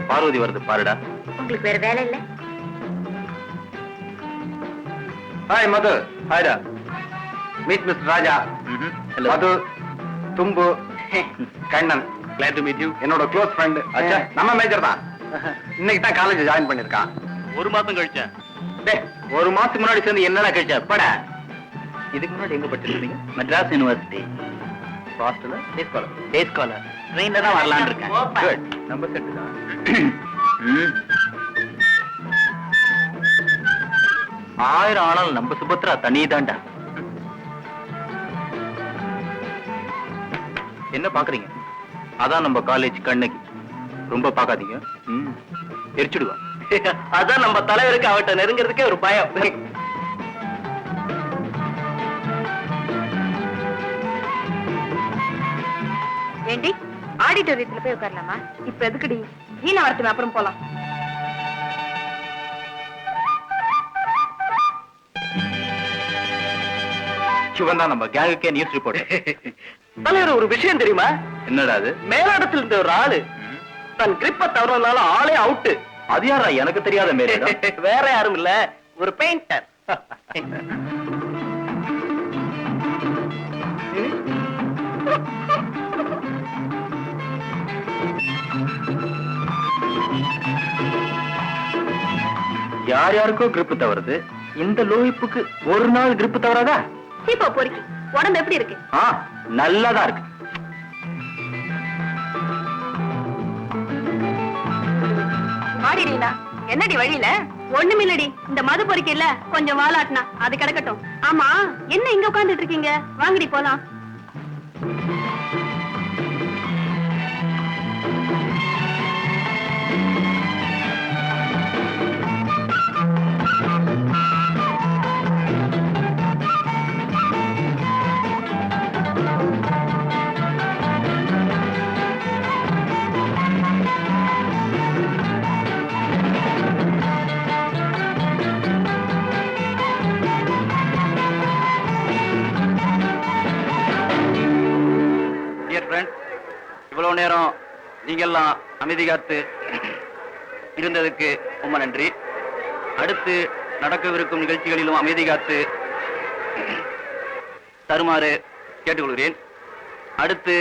பார்வதி வருது பாருடா. உங்களுக்கு வேற வேலை இல்ல? ஹாய் மது. ஹாய்டா. மீட் மிஸ்டர் ராஜா. மது, தும்பு, Kannan. Glad to meet you. என்னோட க்ளோஸ் ஃப்ரெண்ட். அச்சா, நம்ம மேஜர் தான். இன்னைக்கு தான் காலேஜ் ஜாயின் பண்ணிருக்கான். ஒரு மாசம் கழிச்சேன். டேய், ஒரு மாசத்துக்கு முன்னாடி சேர்ந்து என்னடா கழிச்ச? பட. இதுக்கு முன்னாடி எங்க படிச்சிருந்தீங்க? மெட்ராஸ் யுனிவர்சிட்டி. ஹாஸ்டல்ல டே ஸ்காலர். ட்ரெயின்ல தான் வரலாம்னு இருக்கேன். குட். நம்ம செட் தான். 1000 ஆனாலும் நம்ம சுபத்ரா தனிதான்டா. என்ன பாக்குறீங்க? அதான் நம்ம காலேஜ் கண்ணகி. ரொம்ப பாக்காதீங்க, எரிச்சுடுவா. அதான் நம்ம தலைவருக்கு அவட்ட நெருங்கிறதுக்கே ஒரு பயம். ஏண்டி ஆடிட்டோரியத்துல போய் உட்காரலாமா? இப்ப எதுக்குடி? ஈன வரட்டுமே, அப்புறம் போலாம். சிவன் தான் நம்ம கேங்குக்கே நியூஸ் ரிப்போர்ட். தலைவர், ஒரு விஷயம் தெரியுமா? என்னடா அது? மேலாடத்தில் இருந்த ஒரு ஆளு தன் கிரிப்ப தவறனால ஆளே அவுட்டு. அது யாரா? எனக்கு தெரியாத மேல. வேற யாரும் இல்ல, ஒரு பெயிண்டர். யார் யாருக்கோ கிரிப்பு தவறுது, இந்த லோகிப்புக்கு ஒரு நாள் கிரிப்பு தவறாதா? சீப்பா பொறுக்கி, உடம்பு எப்படி இருக்கு? நல்லாதான் இருக்கு. ஆடிடா, என்னடி வழியில? ஒண்ணுமில்லடி, இந்த மது பொறுக்கி இல்ல, கொஞ்சம் வாலாட்டினா அது கிடக்கட்டும். ஆமா, என்ன இங்க உட்கார்ந்துட்டு இருக்கீங்க? வாங்கடி போலாம். இவ்வளவு நேரம் நீங்க எல்லாம் அமைதி காத்து இருந்ததுக்கு ரொம்ப நன்றி. அடுத்து நடக்கவிருக்கும் நிகழ்ச்சிகளிலும் அமைதி காத்து தருமாறு கேட்டுக்கொள்கிறேன். அடுத்து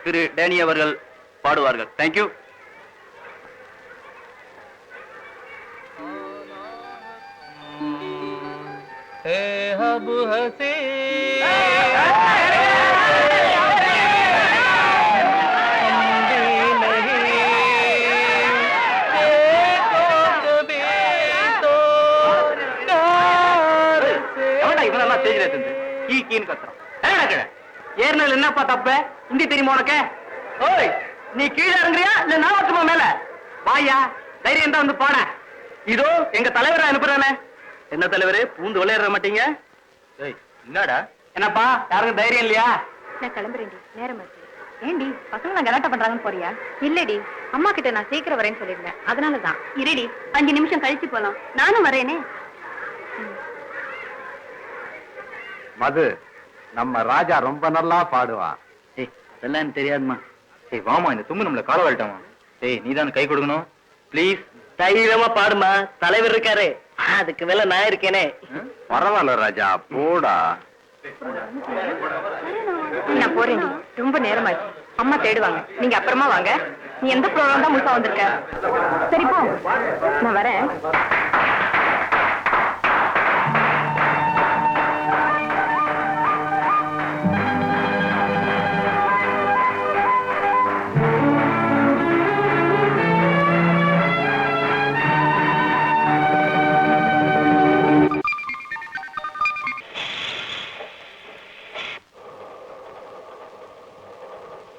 திரு டேனி அவர்கள் பாடுவார்கள். தேங்க்யூ. ஏறினதுல என்னப்பா தப்ப? இந்தி தெரியுமா உனக்கு? ஓய், நீ கீழே இறங்குறியா இல்ல நான் வரட்டுமா மேல? வாயா, தைரியம் தான் வந்து போன. இதோ எங்க தலைவரை அனுப்புறானே. என்ன தலைவரே, பூந்து விளையாட மாட்டீங்க? என்னடா என்னப்பா, யாருக்கும் தைரியம் இல்லையா? நான் கிளம்புறேன்டி, நேரம் ஆச்சு. ஏண்டி பசங்க நான் கலாட்டா பண்றாங்கன்னு போறியா? இல்லடி, அம்மா கிட்ட நான் சீக்கிரம் வரேன்னு சொல்லிருந்தேன், அதனாலதான். இருடி, 5 நிமிஷம் கழிச்சு போலாம். நானும் வரேனே. மது, நம்ம ராஜா ரொம்ப நல்லா பாடுவான். ஏய், அதெல்லாம் எனக்கு தெரியாதுமா. ஏய் வாமா, இந்த தும்பு நம்மள கால வரட்டாமா. ஏய், நீதான் கை கொடுக்கணும் ப்ளீஸ். தைரியமா பாடுமா, தலைவர் இருக்காரு. அதுக்கு மேல நான் இருக்கேனே. பரவாயில்ல ராஜா, போடா. நான் போறேன்டி, ரொம்ப நேரமாச்சு. அம்மா தேடுவாங்க, நீங்க அப்புறமா வாங்க. நீ எந்த ப்ரோக்ராம் தான் முழுசா வந்திருக்க? சரி போ, நான் வரேன்.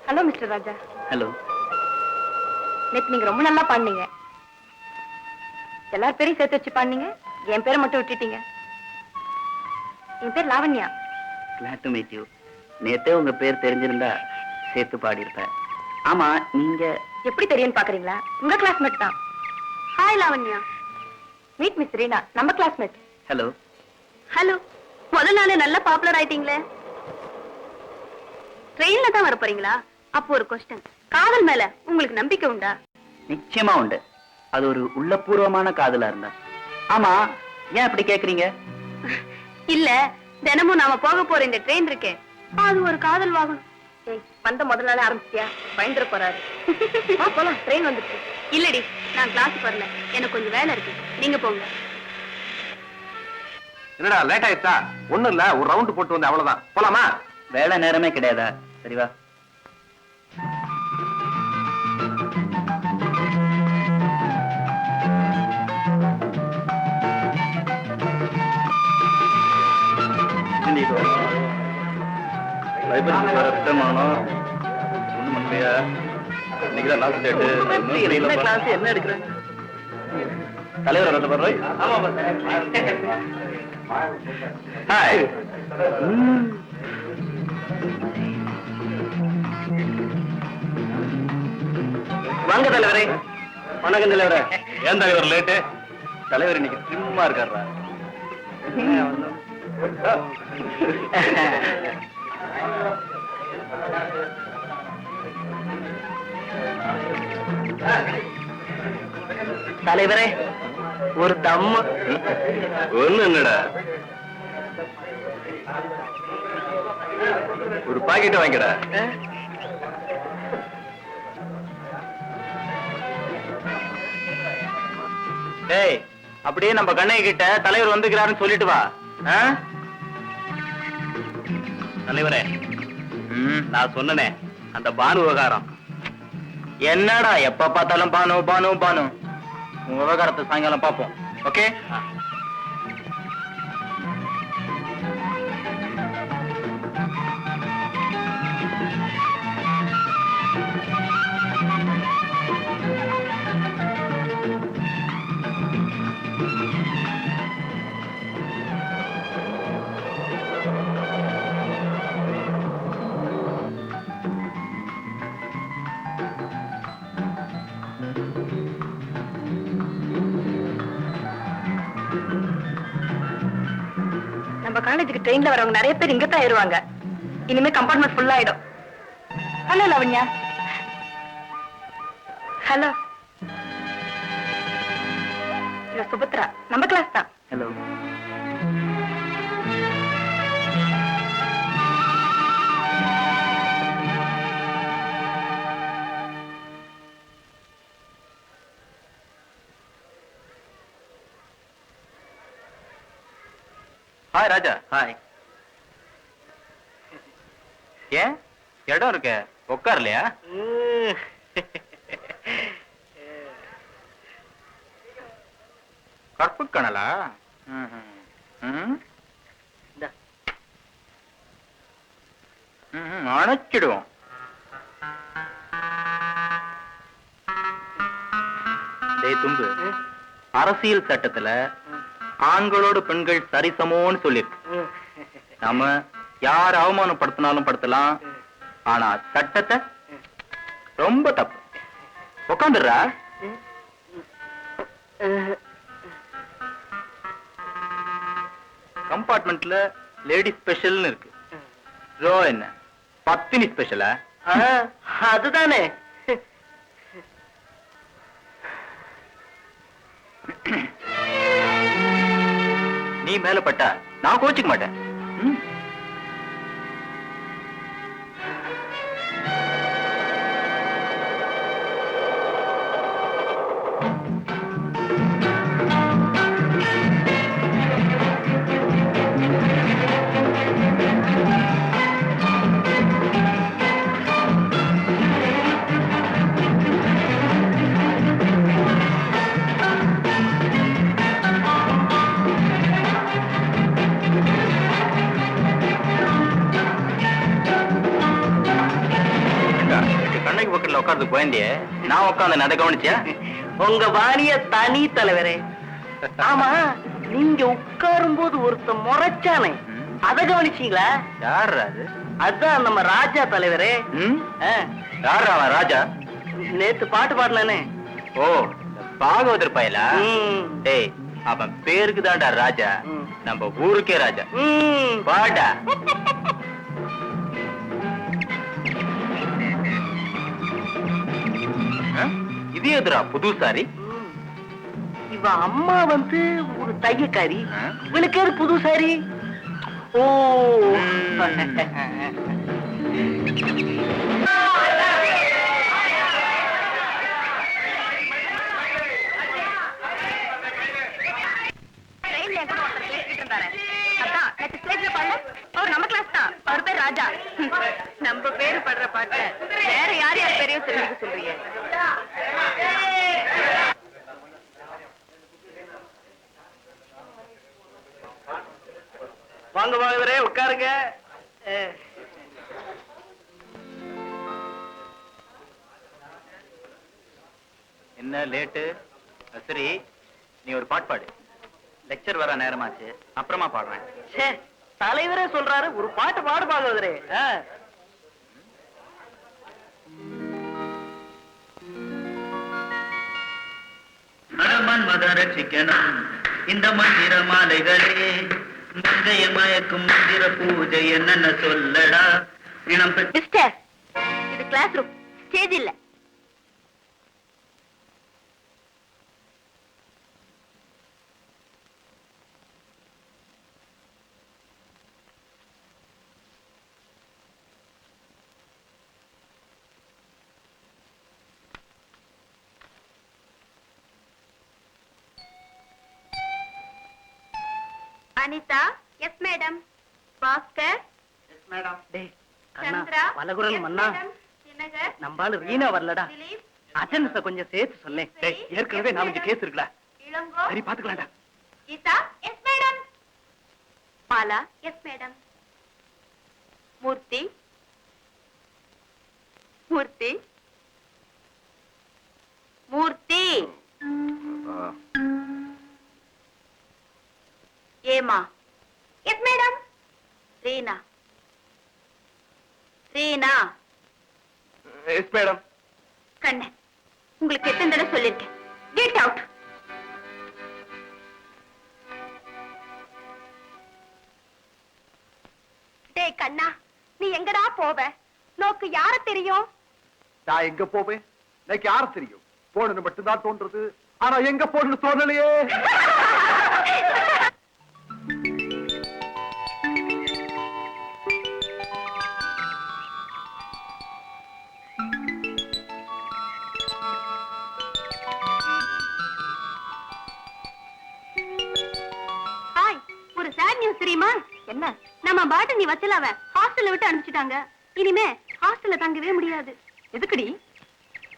ஹலோ மிஸ்டர் ராஜா. ஹலோ. நேத்து நீங்க ரொம்ப நல்லா பாடுனீங்க. எல்லார் பேரையும் சேர்த்து வச்சு பாடுனீங்க, என் பேரை மட்டும் விட்டுட்டீங்க. என் பேர் Lavanya. Glad to meet you. நேத்தே உங்க பேர் தெரிஞ்சிருந்தா சேர்த்து பாடியிருப்பேன். ஆமா, நீங்க எப்படி தெரியும்னு பாக்குறீங்களா? உங்க கிளாஸ்மேட் தான். Hi Lavanya. Meet miss Reena, நம்ம கிளாஸ்மேட். ஹலோ. ஹலோ. முதல் நாளே நல்ல பாப்புலர் ஆயிட்டீங்களே. ட்ரெயின்ல தான் வர போறீங்களா? அப்போ ஒரு கொஸ்டின், காதல் மேல உங்களுக்கு நம்பிக்கை உண்டா? நிச்சயமா உண்டு. அது ஒரு உள்ளபூர்வமான காதலா இருந்தா. ஆமா, ஏன் அப்படி கேக்குறீங்க? இல்ல, தினமும் நாம போக போற இந்த ட்ரெயின் இருக்கே, அது ஒரு காதல் வாகனம். ஏய், வந்த முதல் நாளே ஆரம்பிச்சியா? பயந்துட போறாரு. போலாம், ட்ரெயின் வந்துச்சு. இல்லடி, நான் கிளாஸ் வரல, எனக்கு கொஞ்சம் வேலை இருக்கு. நீங்க போங்க. என்னடா லேட் ஆயிடுச்சா? ஒண்ணும் இல்ல, ஒரு ரவுண்ட் போட்டு வந்து அவ்வளவுதான். போலாமா? வேலை நேரமே கிடையாதா? சரிவா. என்ன எடுக்கிறேன்? தலைவர் ஹாய். வாங்க தலைவரே. வணக்கம் தலைவரே. ஏன் தலைவர் லேட்டு? தலைவர் இன்னைக்கு சும்மா இருக்காரா? தலைவரே, ஒரு தம்மு. ஒண்ணு என்னடா, ஒரு பாக்கெட் வாங்கிடா. டேய், அப்படியே நம்ம கண்ணகி கிட்ட தலைவர் வந்துக்கிறாருன்னு சொல்லிட்டு வா. தலைவரே, நான் சொன்னனே அந்த பானு விவகாரம். என்னடா எப்ப பார்த்தாலும் பானு பானு பானு. உங்க விவகாரத்தை சாயங்காலம் பார்ப்போம். ஓகே? நம்ம காலேஜுக்கு ட்ரெயின்ல வரவங்க நிறைய பேர் இங்க தான் ஏறுவாங்க. இனிமே கம்பார்ட்மெண்ட் ஃபுல் ஆயிடும். ஹலோ லாவண்யா. ஹலோ, சுபத்ரா, நம்ம கிளாஸ் தான். ஹலோ. ஹாய் ராஜா. ஹாய். ஏன் இடம் இருக்க உட்கார்லையா? கற்பு கணலா? அணைச்சிடுவோம். டேய் தும்பு, அரசியல் சட்டத்துல ஆண்களோடு பெண்கள் சரிசமோன்னு சொல்லிருக்கு. நாம யார் அவமானப்படுத்தினாலும் படுத்தலாம், ஆனா சட்டத்தை ரொம்ப தப்பு. உட்காந்துடுறா. கம்பார்ட்மெண்ட்ல லேடி ஸ்பெஷல்னு இருக்கு. ரோ என்ன பத்தினி ஸ்பெஷலா? அதுதானே. நீ மேல பட்டா நான் கோச்சிக்க மாட்டேன். உட்கார்ந்து போயண்டிய நான் உட்காந்து அதை கவனிச்சியா? உங்க வாணிய தனி தலைவரே. ஆமா, நீங்க உட்காரும் போது ஒருத்த முறைச்சானே, அத கவனிச்சீங்களா? யார் அது? அதான் நம்ம ராஜா தலைவரே. யார் அவன் ராஜா? நேத்து பாட்டு பாடலானே. ஓ, பாகவதர் பயலா? டேய், அவன் பேருக்கு தான்டா ராஜா, நம்ம ஊருக்கே ராஜா. பாடா. இது எதுரா புது சாரி? இவ அம்மா வந்து ஒரு தையக்காரி, இவளுக்கு அது புது சாரி. ஓ, அவர் நம்ம கிளாஸ் தான். அவர் பேர் ராஜா. நம்ம பேரு படுற பாட்டு வேற யார் யார் பேரையும் தெரிஞ்சுக்க சொல்றீங்க? வாங்க வாங்கவரே, உட்காருங்க. என்ன லேட்டு? சரி, நீ ஒரு பாட்டு பாடு. லெக்சர் வர நேரமாச்சு, அப்புறமா பாடுறேன். சரி, தலைவரே சொல்றாரு, ஒரு பாட்டு பாடு பாகவதரே. மத ரட்சிக்கணும் இந்த மந்திர மாலைகளே, முந்தைய மயக்கும் மந்திர பூஜை என்னன்னு சொல்லடா. மிஸ்டர், இது கிளாஸ் ரூம், ஸ்டேஜ் இல்ல. Anitha, yes madam. Bhaskar, yes madam. டேய் சந்திரா, பலகுரல் மன்னா, தினகர், நம்பாளு ரீனா வரலடா. அட்டெண்டன்ஸ கொஞ்சம் சேர்த்து சொல்லேன். டேய், ஏற்கனவே 4 கேஸ் இருக்குடா. இளங்கோ, சரி பாத்துக்கலாம்டா. Geetha, yes madam. Bala, yes madam. Murthy, Murthy, Murthy. ஏமா, yes madam. Reena, Reena. Yes madam. Kannan, உங்களுக்கு எத்தனை தடவை சொல்லிருக்கேன், கெட் அவுட். டேய் கண்ணா, நீ எங்கடா போவ? நோக்கு யார தெரியும்? நான் எங்க போவேன்? எனக்கு யார தெரியும்? போன்னு மட்டும்தான் தோன்றது. ஆனா எங்க போன்னு தோணலையே. ஹாய், ஒரு சேட் நியூஸ் தெரியுமா? என்ன? நம்ம பாட்டு நீ வச்சலாவ ஹாஸ்டல்ல விட்டு அனுப்பிச்சிட்டாங்க. இனிமே ஹாஸ்டல்ல தங்கவே முடியாது. எதுக்குடி?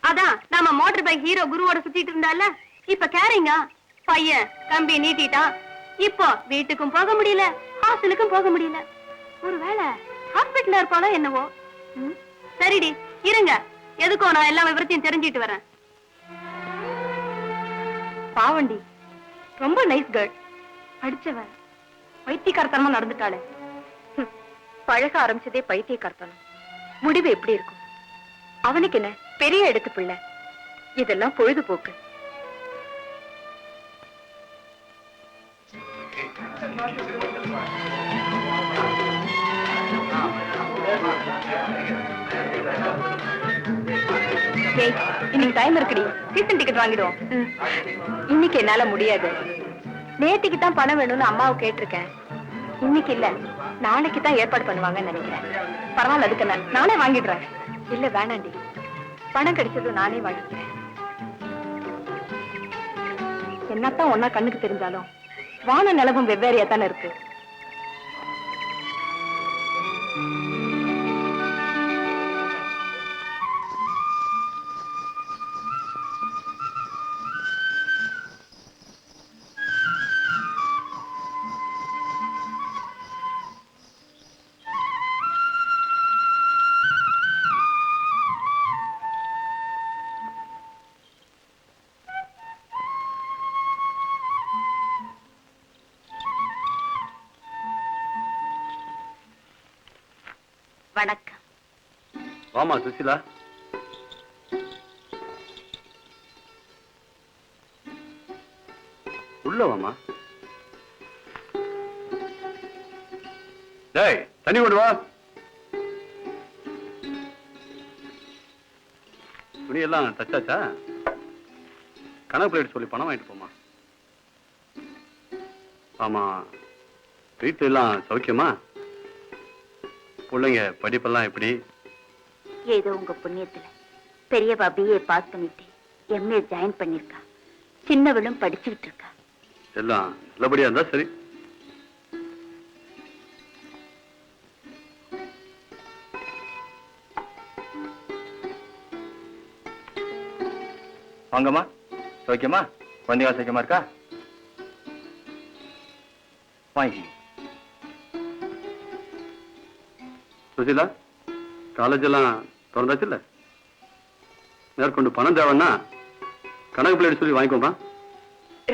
அதான் நம்ம மோட்டார் பைக் ஹீரோ குருவோட சுத்திட்டு இருந்தால, இப்ப கேரிங்க பையன் கம்பி நீட்டிட்டான். இப்போ வீட்டுக்கும் போக முடியல, ஹாஸ்டலுக்கும் போக முடியல. ஒருவேளை ஹாஸ்பிட்டல்ல இருப்பாளோ என்னவோ. சரிடி, இருங்க, எதுக்கோ நான் எல்லா விவரத்தையும் தெரிஞ்சிட்டு வரேன். பாவண்டி, ரொம்ப நைஸ் கேர்ள். படிச்சவ பைத்தியக்காரத்தனமா நடந்துட்டாளே. பழக ஆரம்பிச்சதே பைத்தியக்காரத்தனம். முடிவு எப்படி இருக்கும்? அவனுக்கு என்ன பெரிய எடுத்து பிள்ளை. இதெல்லாம் பொழுதுபோக்கு. இன்னைக்கு டைம் இருக்குடி, சீசன் டிக்கெட் வாங்கிடுவோம். இன்னைக்கு என்னால முடியாது. நேத்திக்கு தான் பணம் வேணும்னு அம்மாவை கேட்டிருக்கேன். இன்னைக்கு இல்ல, நாளைக்கு தான் ஏற்பாடு பண்ணுவாங்கன்னு நினைக்கிறேன். பரவாயில்ல, அதுக்கு நானே வாங்கிடுறேன். இல்ல வேணாண்டி, பணம் கிடைச்சதும் நானே வாங்கிக்கிறேன். என்னத்தான் ஒன்னா கண்ணுக்கு தெரிஞ்சாலும் வான நிலவும் வெவ்வேறையா தானே இருக்கு. வணக்கம். வாமா சுசிலா. உள்ள வாமா. டேய், தண்ணி கொண்டு வா. துணியெல்லாம் தச்சாச்சா? கணக்கு பிளேட் சொல்லி பணம் வாங்கிட்டு போமா. ஆமா, வீட்டுல எல்லாம் சௌக்கியமா? பிள்ளைங்க படிப்பெல்லாம் எப்படி? ஏதோ உங்க புண்ணியத்துல பெரியவா BA பாஸ் பண்ணிட்டு MA ஜாயின் பண்ணிருக்கா. சின்னவளும் படிச்சுக்கிட்டு இருக்கா. எல்லாம் நல்லபடியா இருந்தா சரி. வாங்கம்மா, சௌக்கியமா? குழந்தைங்க சௌக்கியமா இருக்கா? வாங்கி. சுசிலா, காலேஜ் எல்லாம் திறந்தாச்சு இல்ல? மேற்கொண்டு பணம் தேவைன்னா கணக்கு பிளேட் சொல்லி வாங்கிக்கோங்க.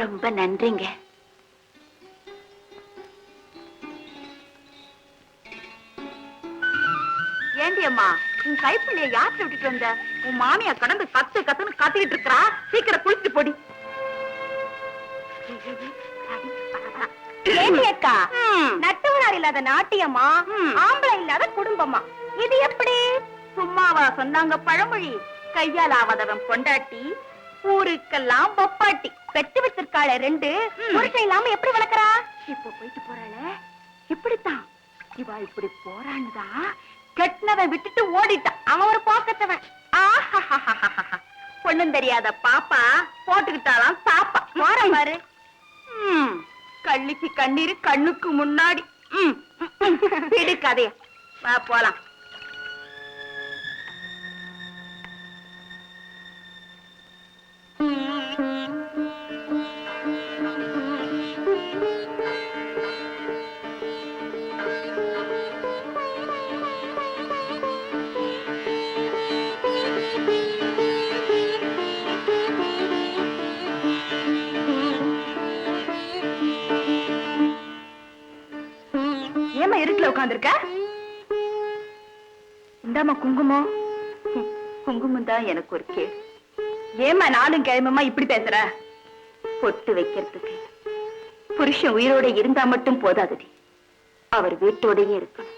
ரொம்ப நன்றிங்க. ஏண்டி அம்மா, உன் கைப்பிள்ளைய யாத்திரை விட்டுட்டு வந்த? உன் மாமியா கடந்து கத்துன்னு கத்திக்கிட்டு இருக்கா. சீக்கிரம் குளிச்சுட்டு போடி. அக்கா, நட்டவனார் இல்லாத நாட்டியம்மா, ஆம்பளை இல்லாத குடும்பமா, இது எப்படி? சும்மாவா சொன்னாங்க பழமொழி? கையால் ஆவதவன் பொண்டாட்டி, ஊருக்கெல்லாம் பொப்பாட்டி. பெற்று வச்சிருக்காளே ரெண்டு, புருஷன் இல்லாம எப்படி வளர்க்கறா? இப்போ போயிட்டு போறாள, இப்படித்தான். இவா இப்படி போறான்னுதான் கெட்டனவன் விட்டுட்டு ஓடிட்டான். அவன் ஒரு போக்கத்தவன். பொண்ணும் தெரியாத பாப்பா போட்டுக்கிட்டாலாம் தாப்பா. போற பாரு. கள்ளிக்கு கண்ணீர் கண்ணுக்கு முன்னாடி. விடு கதைய, வா போலாம். ஏமா இருட்டுல உட்கார்ந்திருக்க? இந்தாமா குங்குமம். குங்குமம் தான் எனக்கு ஒரு கேடு. ஏமா நாளும் கிழமமா இப்படி பேசுற? பொட்டு வைக்கிறதுக்கு புருஷன் உயிரோட இருந்தா மட்டும் போதாதடி, அவர் வீட்டோடயே இருக்கணும்.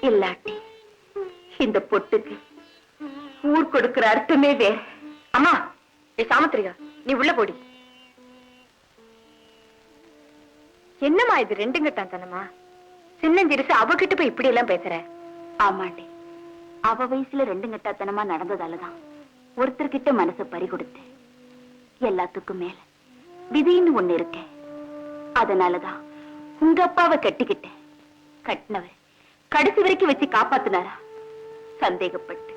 இல்லாட்டி இந்த பொட்டுக்கு ஊர் கொடுக்கிற அர்த்தமே வேற. அம்மா, சாமத்திரிகா, நீ உள்ள போடி. என்னம்மா இது ரெண்டும் கட்டான் தனமா? சின்னஞ்சிரிசு அவகிட்ட போய் இப்படி எல்லாம் பேசுற? ஆமாண்டி, அவ வயசுல ரெண்டு கட்டாத்தனமா நடந்ததாலதான் ஒருத்தர்கிட்ட மனசை பறி கொடுத்து எல்லாத்துக்கும் மேல விதின்னு ஒண்ணு இருக்க. அதனாலதான் உங்க அப்பாவை கட்டிக்கிட்டேன். கட்டினவர் கடைசி வரைக்கும் வச்சு காப்பாத்தினாரா? சந்தேகப்பட்டு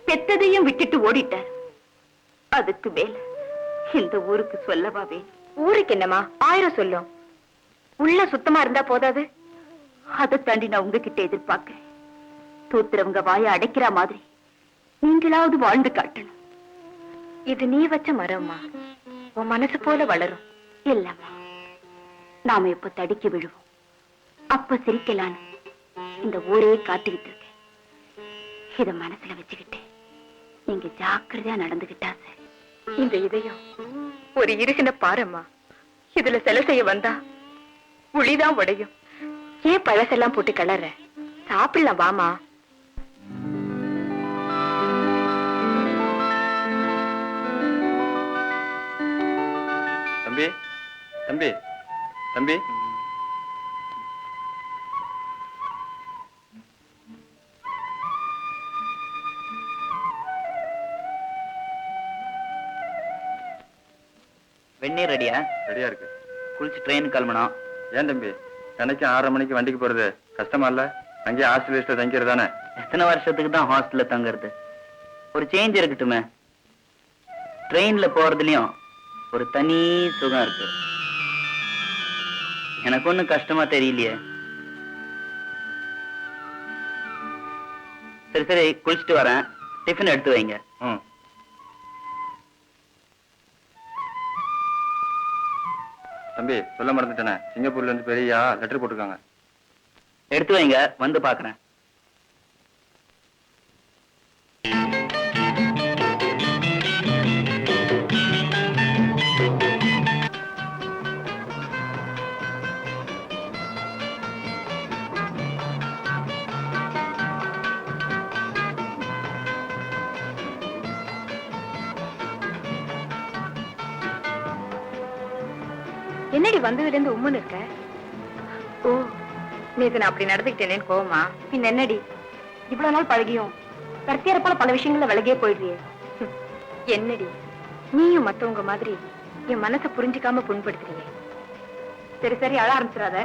பெத்ததையும் விட்டுட்டு ஓடிட்டார். அதுக்கு மேல இந்த ஊருக்கு சொல்லவா வேணும்? ஊருக்கு என்னமா 1000 சொல்லும். உள்ள சுத்தமா இருந்தா போதாது? அதை தாண்டி நான் உங்ககிட்ட எதிர்பார்க்கிறேன். தூத்துறவங்க வாயை அடைக்கிற மாதிரி நீங்களாவது வாழ்ந்து காட்டணும். இது நீ வச்ச மரம்மா, உன் மனசு போல வளரும். இல்லம்மா, நாம எப்ப தடிக்க விழுவோம் அப்ப சிரிக்கலான்னு இந்த ஊரே காத்துக்கிட்டு இருக்கேன். இத மனசுல வச்சுக்கிட்டு நீங்க ஜாக்கிரதையா நடந்துகிட்டா சரி. இந்த இதயம் ஒரு இருசின பாரம்மா. இதுல சிலை செய்ய வந்தா உளிதான் உடையும். ஏன் பழசெல்லாம் போட்டு கலற? சாப்பிடலாம் வாமா. தம்பி தம்பி தம்பி, வெந்நீர் ரெடியா? ரெடியா இருக்கு. குளிச்சு ட்ரெயின் கிளம்பணும். ஏன் தம்பி, கணக்கு 6:30 மணிக்கு வண்டிக்கு போறது கஷ்டமா இல்ல? அங்கேயே ஹாஸ்டலிஸ்ட தங்கிறது தானே? எத்தனை வருஷத்துக்கு தான் ஹாஸ்டல்ல தங்குறது? ஒரு சேஞ்ச் இருக்கட்டுமே. ட்ரெயின்ல போறதுலயும் ஒரு தனி சுகம் இருக்கு. எனக்கு ஒண்ணும் கஷ்டமா தெரியலையே. சரி சரி, குளிச்சுட்டு வரேன். டிஃபன் எடுத்து வைங்க. தம்பி, சொல்ல மறந்துட்டேனே, சிங்கப்பூர்ல இருந்து பெரியா லெட்டர் போட்டிருக்காங்க. எடுத்து வைங்க, வந்து பாக்குறேன். என்னடி வந்ததுல இருந்து உம்முன்னு இருக்க? ஓ, நேத்து நான் அப்படி நடந்துக்கிட்டேனேன்னு கோவமா? பின் என்னடி, இவ்வளவு நாள் பழகியும் கருத்தியார போல பல விஷயங்கள்ல விலகியே போயிடுறியே. என்னடி நீயும் மத்தவங்க மாதிரி என் மனசை புரிஞ்சுக்காம புண்படுத்துறீங்க. சரி சரி, அழ ஆரம்பிச்சிடாத.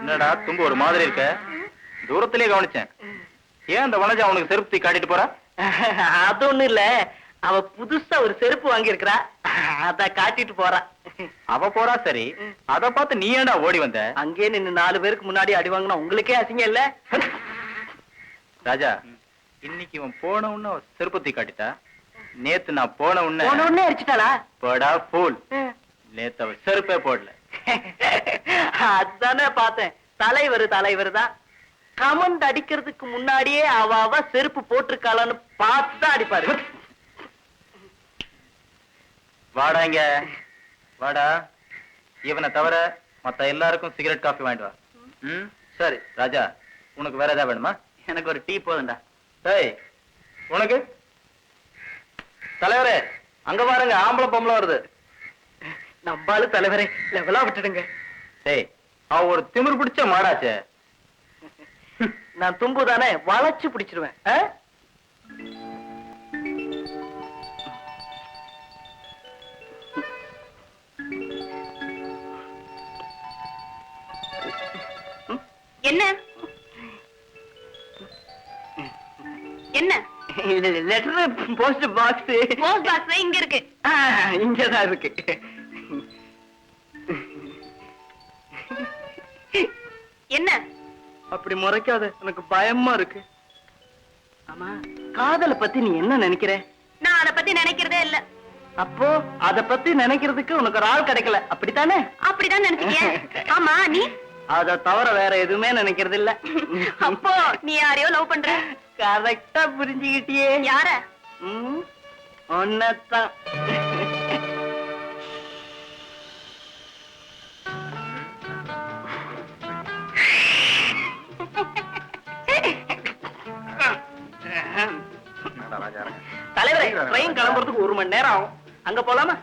என்னடா தும்பு ஒரு மாதிரி இருக்க? தூரத்திலே கவனிச்சேன். ஏன் அந்த வனஜா அவனுக்கு செருப்பு காட்டிட்டு போறா? அது ஒண்ணும் இல்ல, அவ புதுசா ஒரு செருப்பு வாங்கி இருக்கா, அத காட்டிட்டு போறா. அவ போறா சரி, அத பார்த்து நீ ஏன்டா ஓடி வந்த? அங்கே நின்னு 4 பேருக்கு முன்னாடி அடி வாங்கினா உங்களுக்கே அசிங்கம் இல்ல? ராஜா, இன்னைக்கு இவன் போன உடனே செருப்பத்தி காட்டிட்டா. நேத்து நான் போன உடனே உடனே அடிச்சுட்டாளா? போடா ஃபூல். நேத்து அவ செருப்பே போடல. அதுதானே பார்த்தேன். தலைவர் தான் கமெண்ட் அடிக்கிறதுக்கு முன்னாடியே அவ செருப்பு போட்டிருக்காளான்னு பார்த்துதான் அடிப்பாரு. வாடா இங்க வாடா. இவனை தவிர மத்த எல்லாருக்கும் சிகரெட் காஃபி வாங்கிட்டு வா. சரி ராஜா, உனக்கு வேற ஏதாவது வேணுமா? எனக்கு ஒரு டீ போதும்டா. ஏய், உனக்கு? தலைவரே, அங்க பாருங்க, ஆம்பளை பொம்பளை வருது. நம்பாலு தலைவரே, லெவலா விட்டுடுங்க. ஏய், அவ ஒரு திமிரு பிடிச்ச மாடாச்சே. நான் தும்பு தானே, வளைச்சு பிடிச்சிருவேன். என்ன என்ன letter post box post box இங்க இருக்கு. இங்கதான் இருக்கு. என்ன அப்படி முறைக்காத, எனக்கு பயமா இருக்கு. ஆமா, காதலை பத்தி நீ என்ன நினைக்கிற? நான் அத பத்தி நினைக்கிறதே இல்ல. அப்போ அத பத்தி நினைக்கிறதுக்கு உனக்கு ஒரு ஆள் கிடைக்கல, அப்படித்தானே? அப்படிதான் நினைச்சிட்டியா? ஆமா, நீ? அத தவிர வேற எதுவுமே நினைக்கிறது இல்ல. அப்போ நீ யாரையோ லவ் பண்ற? கரெக்டா புரிஞ்சுக்கிட்டியே. யார? ஒன்னதான். தலைவரே, ட்ரெயின் கிளம்புறதுக்கு 1 மணி நேரம் ஆகும். அங்க போலாமா?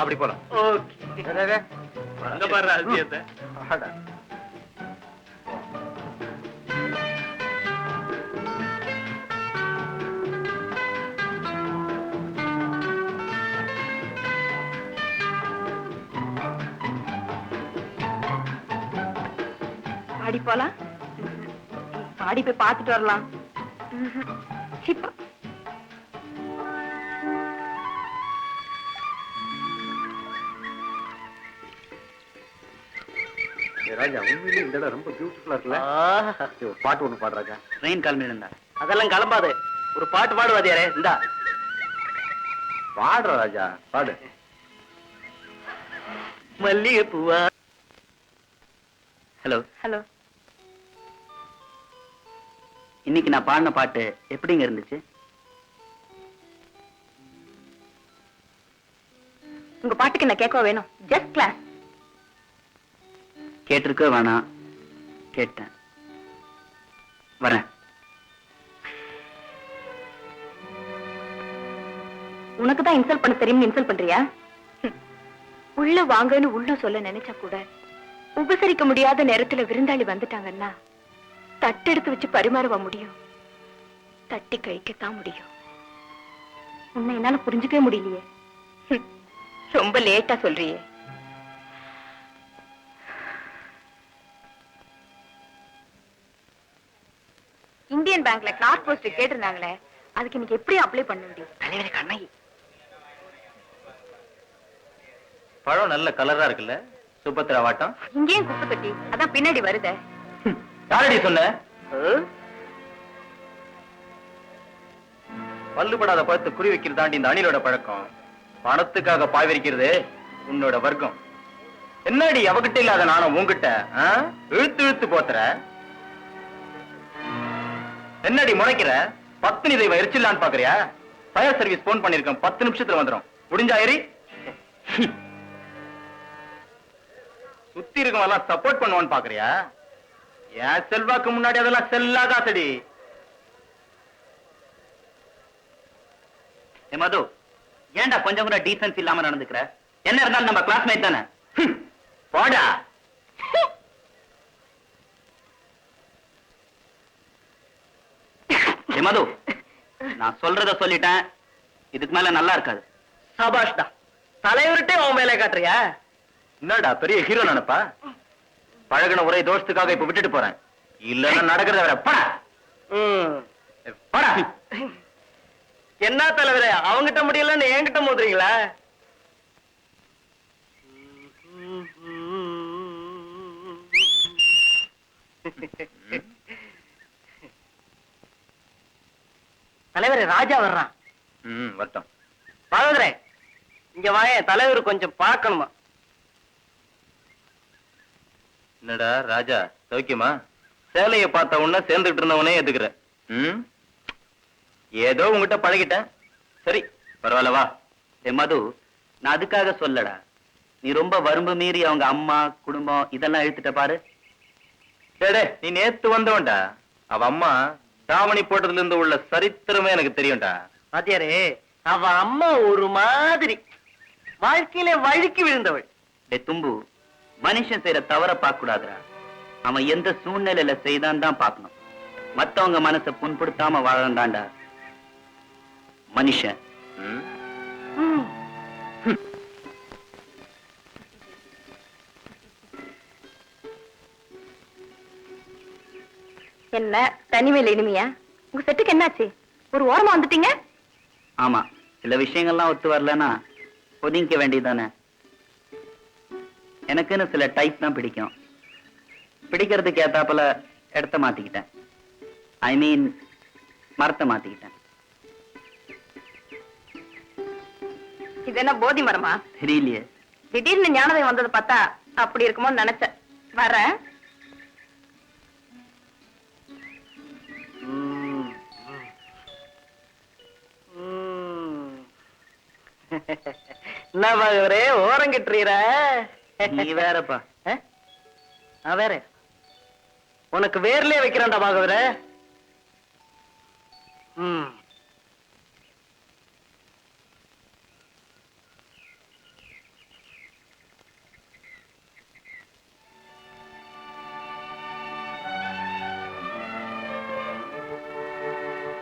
அப்படி போலாம். ஓகே. அங்க பாரு அதிசயத்தை. பாடி போலாம். பாடி போய் பார்த்துட்டு வரலாம். இப்போ ராஜா, உண்மையிலே இந்த இடம் ரொம்ப பியூட்டிஃபுல்லா இருக்குல்ல? ஒரு பாட்டு ஒண்ணு பாடு ராஜா. ட்ரெயின் கிளம்பிடுண்டா. அதெல்லாம் கிளம்பாது. ஒரு பாட்டு பாடுவாதியாரே. இந்தா பாடுற ராஜா, பாடு. மல்லிகை பூவா. ஹலோ. ஹலோ. இன்னைக்கு நான் பாடின பாட்டு எப்படிங்க இருந்துச்சு? உங்க பாட்டுக்கு என்ன கேட்க வேணும்? Just class. கேட்டிருக்க வேணாம், கேட்டேன். வரேன். உனக்கு தான் இன்சல்ட் பண்ண தெரியும், இன்சல்ட் பண்றியா? உள்ள வாங்கன்னு உள்ள சொல்ல நினைச்சா கூட உபசரிக்க முடியாத நேரத்துல விருந்தாளி வந்துட்டாங்கன்னா தட்டெடுத்து வச்சு பரிமாறவ முடியும், தட்டி கழிக்கத்தான் முடியும். உன்னை என்னால புரிஞ்சுக்கவே முடியலையே. ரொம்ப லேட்டா சொல்றியே. இந்தியன் பேங்க்ல கிளார்க் போஸ்ட் கேட்டிருந்தாங்களே, அதுக்கு இன்னைக்கு எப்படி அப்ளை பண்ண முடியும்? தலைவரே கண்ணகி. பழம் நல்ல கலரா இருக்குல்ல? சுபத்ரா வாட்டம். இங்கேயும் குப்பை கட்டி அதான் பின்னாடி வருதே. யாரடி சொன்ன? பல்லுபடாத பழத்தை குறி வைக்கிறதாண்டி இந்த அணிலோட பழக்கம். பணத்துக்காக பாய் விரிக்கிறது உன்னோட வர்க்கம். என்னடி அவகிட்ட இல்லாத நானும் உன்கிட்ட இழுத்து இழுத்து போத்துற? என்னடி முறைக்கிற? 10 இதை எரிச்சிடலான்னு பாக்குறியா? ஃபயர் சர்வீஸ் போன் பண்ணிருக்கேன், 10 நிமிஷத்துல வந்துடும். முடிஞ்சா ஏறி. சுத்தி இருக்கவெல்லாம் சப்போர்ட் பண்ணுவான்னு பாக்குறியா? என் செல்வாக்கு முன்னாடி அதெல்லாம் செல்லாகாசடி. மது, ஏன்டா கொஞ்சம் கூட டீசன்ஸ் இல்லாம நடந்துக்கிற? என்ன இருந்தாலும் நம்ம கிளாஸ்மேட் தானே. போடா. மது, நான் சொல்றத சொல்லிட்டேன், இதுக்கு மேல நல்லா இருக்காது. சபாஷ்டா, தலைவர்கிட்டே அவன் மேலே காட்டுறியா? என்னடா பெரிய ஹீரோ நினைப்பா? பழகின ஒரே தோஷத்துக்காக இப்ப விட்டுட்டு போறேன், இல்லன்னா நடக்கிறத வேற. படா. என்ன தலைவரே, அவங்கிட்ட முடியலன்னு என்கிட்ட மோதுறீங்களா? தலைவரே, ராஜா வர்றான். வரட்டும். பாதரே, இங்க வாய, தலைவர் கொஞ்சம் பார்க்கணுமா? என்னடா ராஜா, சௌக்கியமா? சேலைய பார்த்த உடனே சேர்ந்துட்டு இருந்தவனே எதுக்குற? ஏதோ உங்ககிட்ட பழகிட்டேன், சரி பரவாயில்ல வா. மது, நான் அதுக்காக சொல்லடா. நீ ரொம்ப வரம்பு மீறி அவங்க அம்மா குடும்பம் இதெல்லாம் இழுத்துட்ட பாரு. டேடே, நீ நேத்து வந்தவன்டா. அவ அம்மா தாவணி போட்டதுல இருந்து உள்ள சரித்திரமே எனக்கு தெரியும்டா. பாத்தியாரே, அவ அம்மா ஒரு மாதிரி வாழ்க்கையில வழுக்கி விழுந்தவள். தும்பு, மனுஷன் செய்யற தவற பார்க்க கூடாதுடா. அவன் எந்த சூழ்நிலையில செய்தான் தான் பார்க்கணும். மத்தவங்க மனசை புண்படுத்தாம வாழண்டாண்டா மனுஷன். என்ன தனிமையில இனிமையா? உங்க செட்டுக்கு என்னாச்சு? ஒரு ஓரமா வந்துட்டீங்க. ஆமா, சில விஷயங்கள்லாம் ஒத்து வரலன்னா ஒதுங்கிக்க வேண்டியதானே. எனக்குன்னு சில டைப் தான் பிடிக்கும். பிடிக்கிறதுக்கு ஏத்தாப்புல இடத்த மாத்திக்கிட்டேன். ஐ மீன் மரத்தை மாத்திக்கிட்டேன். இது என்ன போதி மரமா? தெரியலையே. திடீர்னு ஞானதயம் வந்தது பார்த்தா அப்படி இருக்குமோன்னு நினைச்சேன். வரேன். என்ன பாகவரே ஓரங்கிட்டுற? நீ வேறப்பா. நான் வேற உனக்கு வேர்லயே வைக்கிறேன்டா பாகவரே.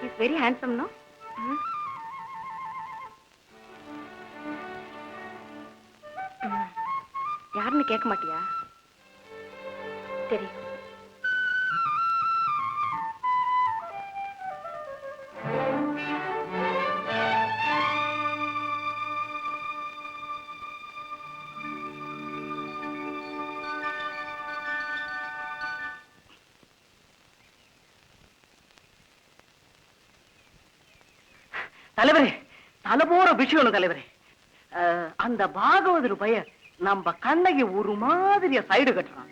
He's very handsome, no? யாருன்னு கேட்க மாட்டியா? தெரியும். தலைவரே, தலை போற விஷயம் தலைவரே. அந்த பாகவதர் பையன் நம்ம கண்ணகி ஒரு மாதிரிய சைடு கட்டுறான்.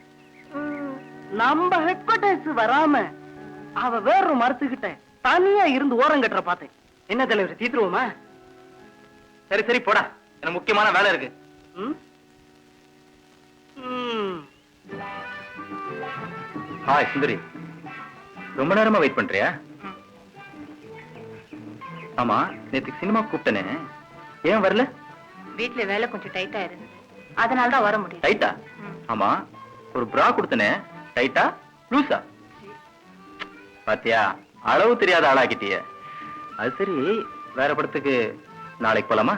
நம்ம ஹெட் குவார்டர்ஸ் வராம அவ வேற மரத்துக்கிட்ட தனியா இருந்து ஓரம் கட்டுற பார்த்தேன். என்ன தலைவர், தீத்துருவோமா? சரி சரி போடா, எனக்கு முக்கியமான வேலை இருக்கு. ஹாய் சுந்தரி, ரொம்ப நேரமா வெயிட் பண்றியா? ஆமா, நேத்து சினிமா கூப்பிட்டனே, ஏன் வரல? வீட்டுல வேலை கொஞ்சம் டைட்டா இருந்தது, அதனாலதான் வர முடியும். டைட்டா? ஆமா, ஒரு பிரா கொடுத்தனே, டைட்டா லூசா? பாத்தியா, அளவு தெரியாத ஆளாக்கிட்டிய. அது சரி, வேற படத்துக்கு நாளைக்கு போலாமா?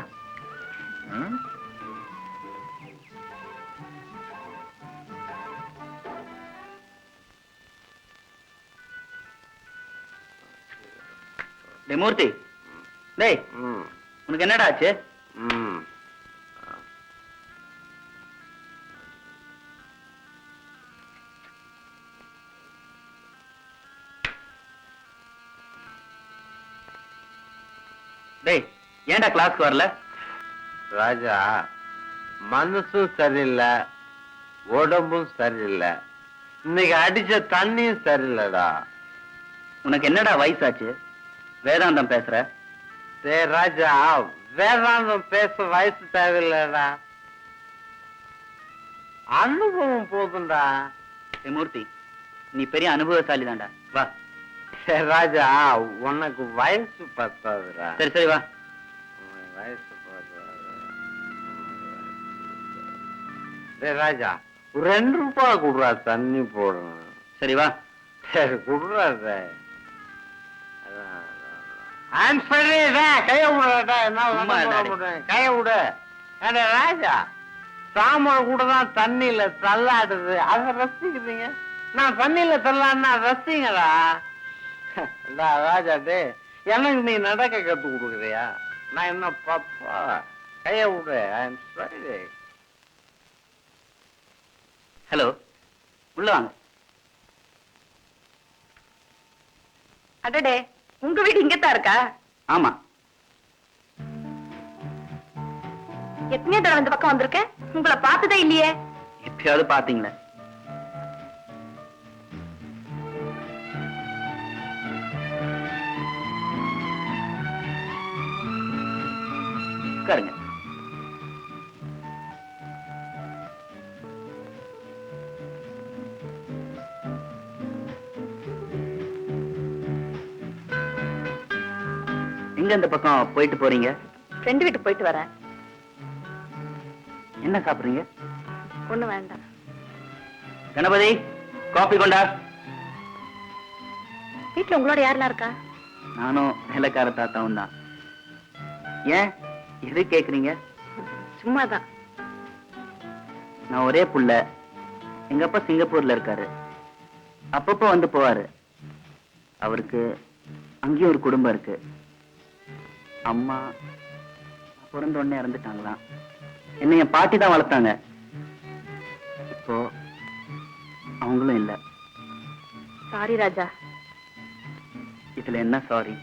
மூர்த்தி, டேய், உனக்கு என்னடா ஆச்சு? டேய், ஏன்டா கிளாஸ்க்கு வரல? ராஜா, மனசும் சரியில்லை, உடம்பும் சரியில்லை, இன்னைக்கு அடிச்ச தண்ணியும் சரியில்லடா. உனக்கு என்னடா வயசாச்சு? வேதாந்தம் பேசுற? டேய் ராஜா, வேதாந்தம் பேச வயசு தேவையில்லடா, அனுபவம் போதும்டா. மூர்த்தி, நீ பெரிய அனுபவசாலி தான்டா. வா. டேய் ராஜா, உனக்கு வயசு பத்தாதுடா. சரி சரி வா. வயசு பத்தாது. டேய் ராஜா, ஒரு 2 ரூபாய் கொடுறா, தண்ணி போடணும். சரி வா. சரி குடுறா. கைய விடுறா, என்ன கைய விடு. ராஜா, தாமரை கூட தான் தண்ணியில தள்ளாடுது, அத ரசிக்கிறீங்க. நான் தண்ணியில தள்ளாடுனா ரசிங்கடா. ராஜா, டே எனக்கு நீ நடக்க கத்து கொடுக்குறியா? நான் என்ன பாப்பா? கைய விடு. ஹலோ, உள்ள வாங்க. அடடே, உங்க வீடு இங்கத்தான் இருக்கா? ஆமா. எத்தனையோ தடவை இந்த பக்கம் வந்திருக்கேன், உங்களை பார்த்ததே இல்லையே. எப்பயாவது பாத்தீங்களே? உட்காருங்க. எங்க இந்த பக்கம் போயிட்டு போறீங்க? ஃப்ரெண்டு வீட்டுக்கு போயிட்டு வரேன். என்ன சாப்பிடுறீங்க? ஒண்ணு வேண்டாம். கணபதி, காபி கொண்டா. வீட்டுல உங்களோட யாரெல்லாம் இருக்கா? நானும் வேலைக்கார தாத்தாவும் தான். ஏன் எது கேக்குறீங்க? சும்மாதான். நான் ஒரே புள்ள. எங்க அப்பா சிங்கப்பூர்ல இருக்காரு. அப்பப்போ வந்து போவாரு. அவருக்கு அங்கேயும் ஒரு குடும்பம் இருக்கு. அம்மா பிறந்த உடனே இறந்துட்டாங்களாம். என்ன என் பாட்டி தான் வளர்த்தாங்க. இப்போ அவங்களும் இல்ல. சாரி ராஜா. இதுல என்ன சாரி?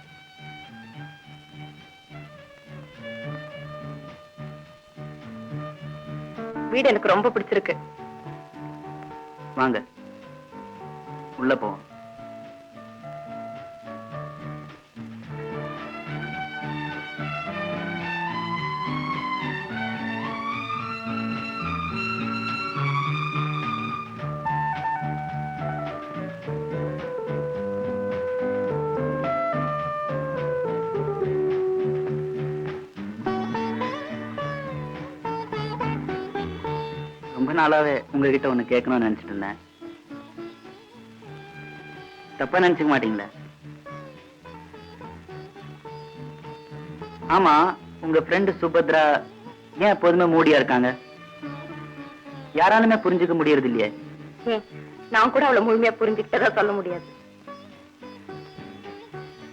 வீடு எனக்கு ரொம்ப பிடிச்சிருக்கு. வாங்க உள்ள போவோம். ரொம்ப நாளாவே உங்ககிட்ட ஒண்ணு கேட்கணும்னு நினைச்சிட்டு இருந்தேன். தப்பா நினைச்சுக்க மாட்டீங்களா? ஆமா, உங்க ஃப்ரெண்டு சுபத்ரா ஏன் எப்போதுமே மூடியா இருக்காங்க? யாராலுமே புரிஞ்சுக்க முடியறது இல்லையே. நான் கூட அவளை முழுமையா புரிஞ்சுக்கிட்டதா சொல்ல முடியாது.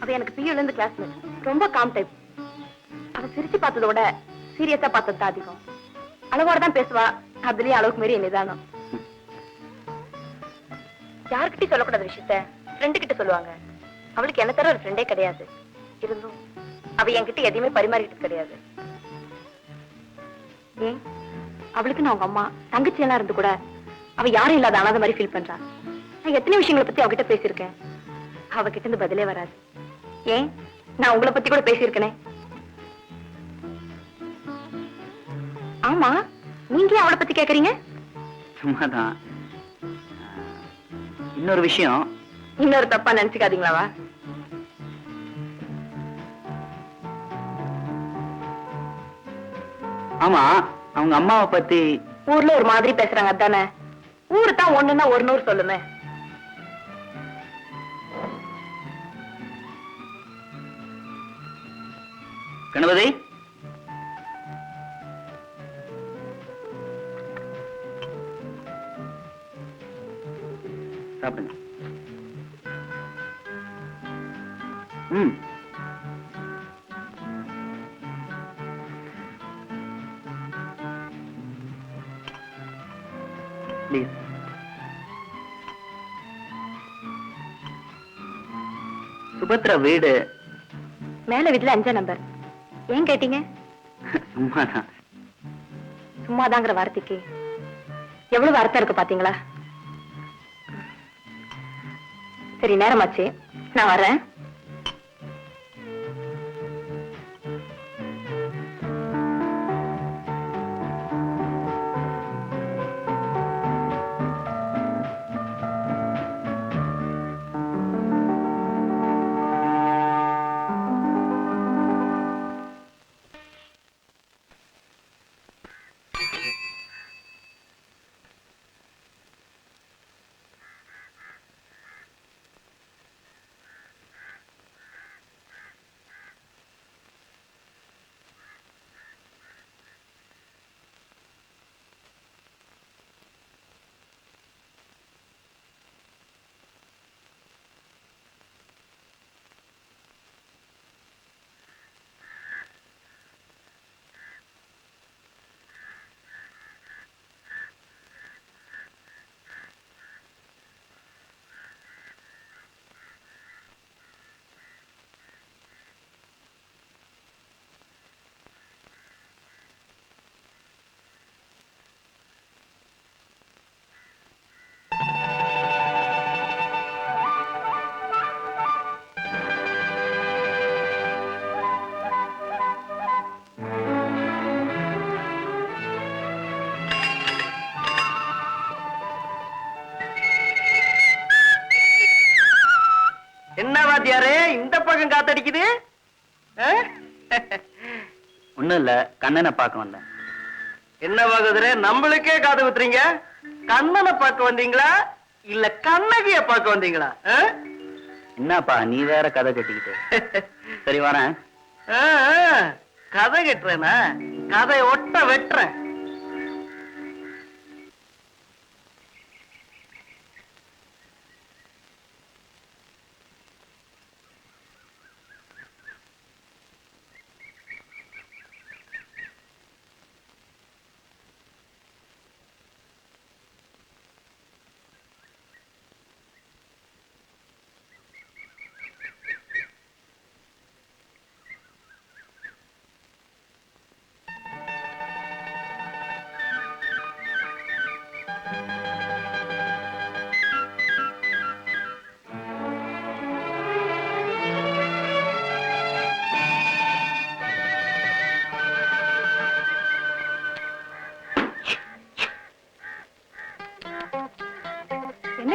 அவ எனக்கு பியூல இருந்து கிளாஸ்மேட். ரொம்ப காம் டைப். அவ சிரிச்சு பார்த்ததோட சீரியஸா பார்த்தது தான் அதிகம். அளவோட தான் பேசுவா. அதுலயே அளவுக்கு மீறி நிதானம். யாருக்கிட்டையும் சொல்லக்கூடாத விஷயத்த ஃப்ரெண்டு கிட்ட சொல்லுவாங்க. அவளுக்கு என்ன தர ஒரு ஃப்ரெண்டே கிடையாது. இருந்தும் அவ என்கிட்ட எதையுமே பரிமாறிக்கிட்டு கிடையாது. ஏன் அவளுக்கு நான் அவங்க அம்மா தங்கச்சி எல்லாம் இருந்து கூட அவ யாரும் இல்லாத அனாத மாதிரி ஃபீல் பண்றா. நான் எத்தனை விஷயங்களை பத்தி அவகிட்ட பேசியிருக்கேன். அவகிட்ட இருந்து பதிலே வராது. ஏன் நான் உங்களை பத்தி கூட பேசியிருக்கேனே. ஆமா, நீங்க அவளை பத்தி கேக்குறீங்க? சும்மாதான். இன்னொரு விஷயம். இன்னொரு தப்பா நினைச்சுக்காதீங்களாவா? ஆமா, அவங்க அம்மாவை பத்தி ஊர்ல ஒரு மாதிரி பேசுறாங்க அதானே? ஊரு தான் ஒண்ணுன்னா ஒரு நூறு சொல்லுமே. கணபதி, சாப்பிடுங்க. ப்ளீஸ். சுபத்ரா வீடு மேல வீட்டுல 5 நம்பர். ஏன் கேட்டீங்க? சும்மாதான். சும்மாதாங்கிற வார்த்தைக்கு எவ்வளவு அர்த்தம் இருக்கு பாத்தீங்களா? சரி, நேரமாச்சு, நான் வரேன். என்ன வாத்தியாரே இந்த பக்கம் காத்தடிக்குது? ஒண்ணும் இல்ல, கண்ணனை பார்க்க வந்தேன். என்ன பாக்குதுரே, நம்மளுக்கே காது குத்துறீங்க? கண்ணனை பார்க்க வந்தீங்களா இல்ல கண்ணகிய பார்க்க வந்தீங்களா? என்னப்பா நீ வேற கதை கட்டிக்கிட்டு. சரி வரேன். கதை கட்டுறேனா? கதை ஒட்ட வெட்டுறேன்.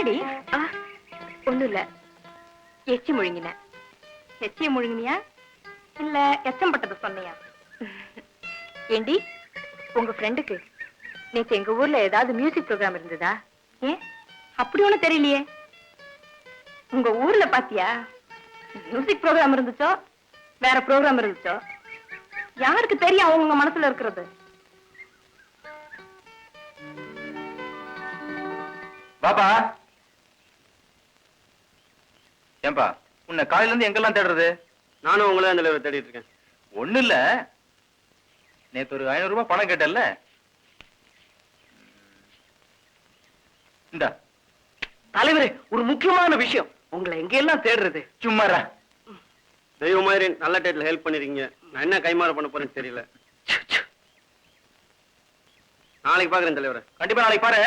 என்னடி? ஒண்ணும் இல்ல, எச்சி முழுங்கின. எச்சிய முழுங்கினியா இல்ல எச்சம் பட்டதை சொன்னியா? ஏண்டி, உங்க ஃப்ரெண்டுக்கு நேத்து எங்க ஊர்ல ஏதாவது மியூசிக் ப்ரோக்ராம் இருந்ததா? ஏன் அப்படி ஒண்ணும் தெரியலையே. உங்க ஊர்ல பாத்தியா? மியூசிக் ப்ரோக்ராம் இருந்துச்சோ வேற ப்ரோக்ராம் இருந்துச்சோ யாருக்கு தெரியும் அவங்க மனசுல இருக்கிறது? பாப்பா, ஏன்பா உன்னை காலையில இருந்து எங்கெல்லாம் தேடுறது? நானும் உங்களே அந்த தேடிட்டு இருக்கேன். ஒண்ணு இல்ல, நேத்து ஒரு 500 ரூபாய் பணம் கேட்டல்ல, இந்த தலைவரே, ஒரு முக்கியமான விஷயம். உங்களை எங்கெல்லாம் தேடுறது? சும்மாரா. தெய்வ மாதிரி நல்ல டேட்ல ஹெல்ப் பண்ணிருக்கீங்க. நான் என்ன கைமாறு பண்ண போறேன்னு தெரியல. நாளைக்கு பாக்குறேன் தலைவரே. கண்டிப்பா நாளைக்கு பாரு.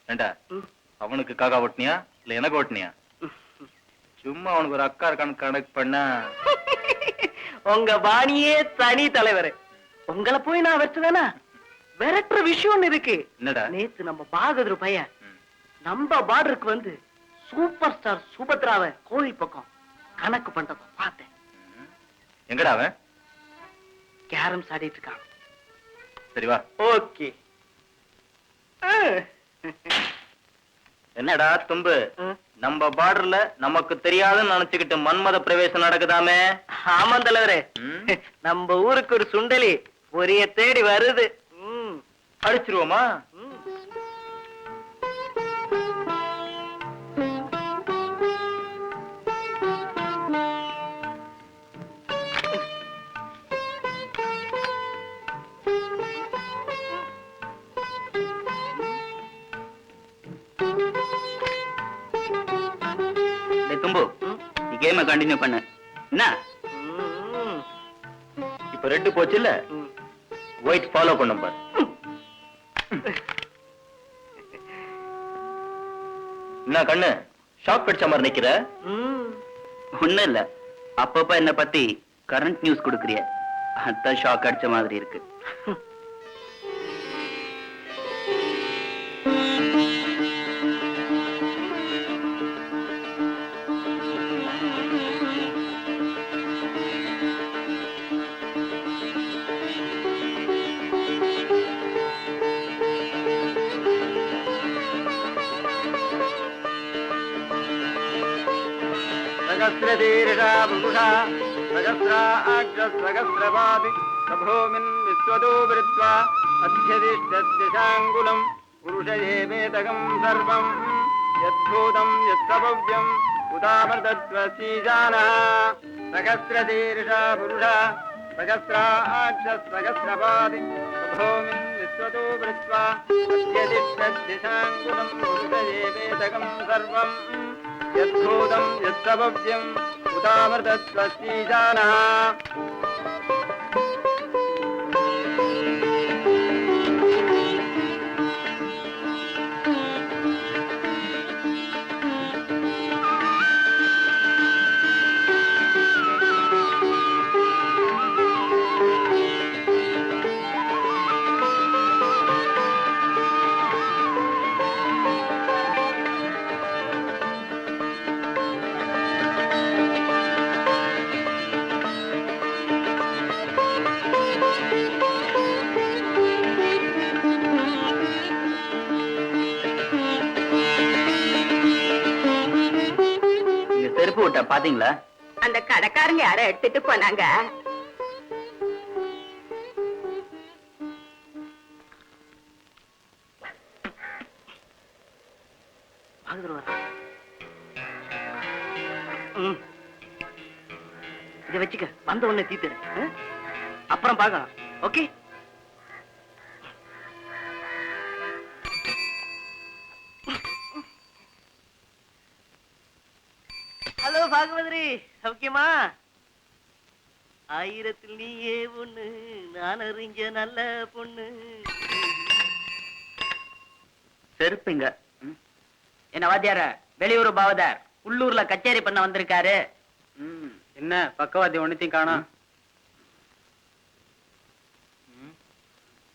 ஏண்டா, அவனுக்கு காக்கா ஓட்டினியா இல்ல எனக்கு ஓட்டினியா? சும்மா அவனுக்கு ஒரு அக்கா இருக்கான்னு கனெக்ட் பண்ண. உங்க பாணியே தனி தலைவரே. உங்களை போய் நான் வச்சுதானா விரட்டுற விஷயம் ஒண்ணு இருக்கு. என்னடா? நேத்து நம்ம பாகதூர் பையன் நம்ம பார்டருக்கு வந்து சூப்பர் ஸ்டார் சுபத்ராவை கோவில் பக்கம் கணக்கு பண்றத பார்த்தேன். எங்கடா அவன்? கேரம்ஸ் ஆடிட்டு இருக்கான். சரி வா. ஓகே. என்னடா தும்பு, நம்ம பார்டர்ல நமக்கு தெரியாதுன்னு நினைச்சுக்கிட்டு மன்மத பிரவேசம் நடக்குதாமே? ஆமா தலைவரே, நம்ம ஊருக்கு ஒரு சுண்டலி பொரிய தேடி வருது. அடிச்சிருவோமா? தும்பு, நீ கேம கண்டினியூ பண்ண. என்ன இப்ப ரெட்டு போச்சு இல்ல, ஒயிட் ஃபாலோ பண்ண பாரு. என்ன கண்ணு ஷாக் படிச்ச மாதிரி நிக்கிற? ஒண்ணும் இல்ல, அப்பப்ப என்ன பத்தி கரண்ட் நியூஸ் கொடுக்குறிய, அதான் ஷாக் அடிச்ச மாதிரி இருக்கு. सहस्रशीर्षा पुरुषा सहस्राग्रसहस्रपादि सभूमिन् विश्वतो वृत्वा अध्यतिष्ठद्दिशाङ्गुलम् पुरुषयेवेदकम् सर्वम् यद्भूतम् यत्सभव्यम् उदामृतत्वसीजानः सहस्रशीर्षा पुरुषा सहस्राग्रसहस्रपादि सभूमिन् विश्वतो वृत्वा अध्यतिष्ठद्दिशाङ्गुलम् पुरुषयेवेदकम् सर्वम् यद्भूतम् यत्सभव्यम् उदामृतत्वसीजानः. செருப்பு விட்ட பாத்தீங்களா? அந்த கடைக்காரங்க யாரோ எடுத்துட்டு போனாங்க. இத வச்சுக்க, வந்த உடனே தீத்துரு. அப்புறம் பார்க்கலாம். ஓகே. ஹலோ பாகவதரி, சௌக்கியமா? ஆயிரத்தில் நீயே ஒண்ணு, நான் அறிஞ்ச நல்ல பொண்ணு. செருப்புங்க. என்ன வாத்தியார, வெளியூர் பாவதார் உள்ளூர்ல கச்சேரி பண்ண வந்திருக்காரு. என்ன பக்கவாதி ஒன்னுத்தையும் காணோம்?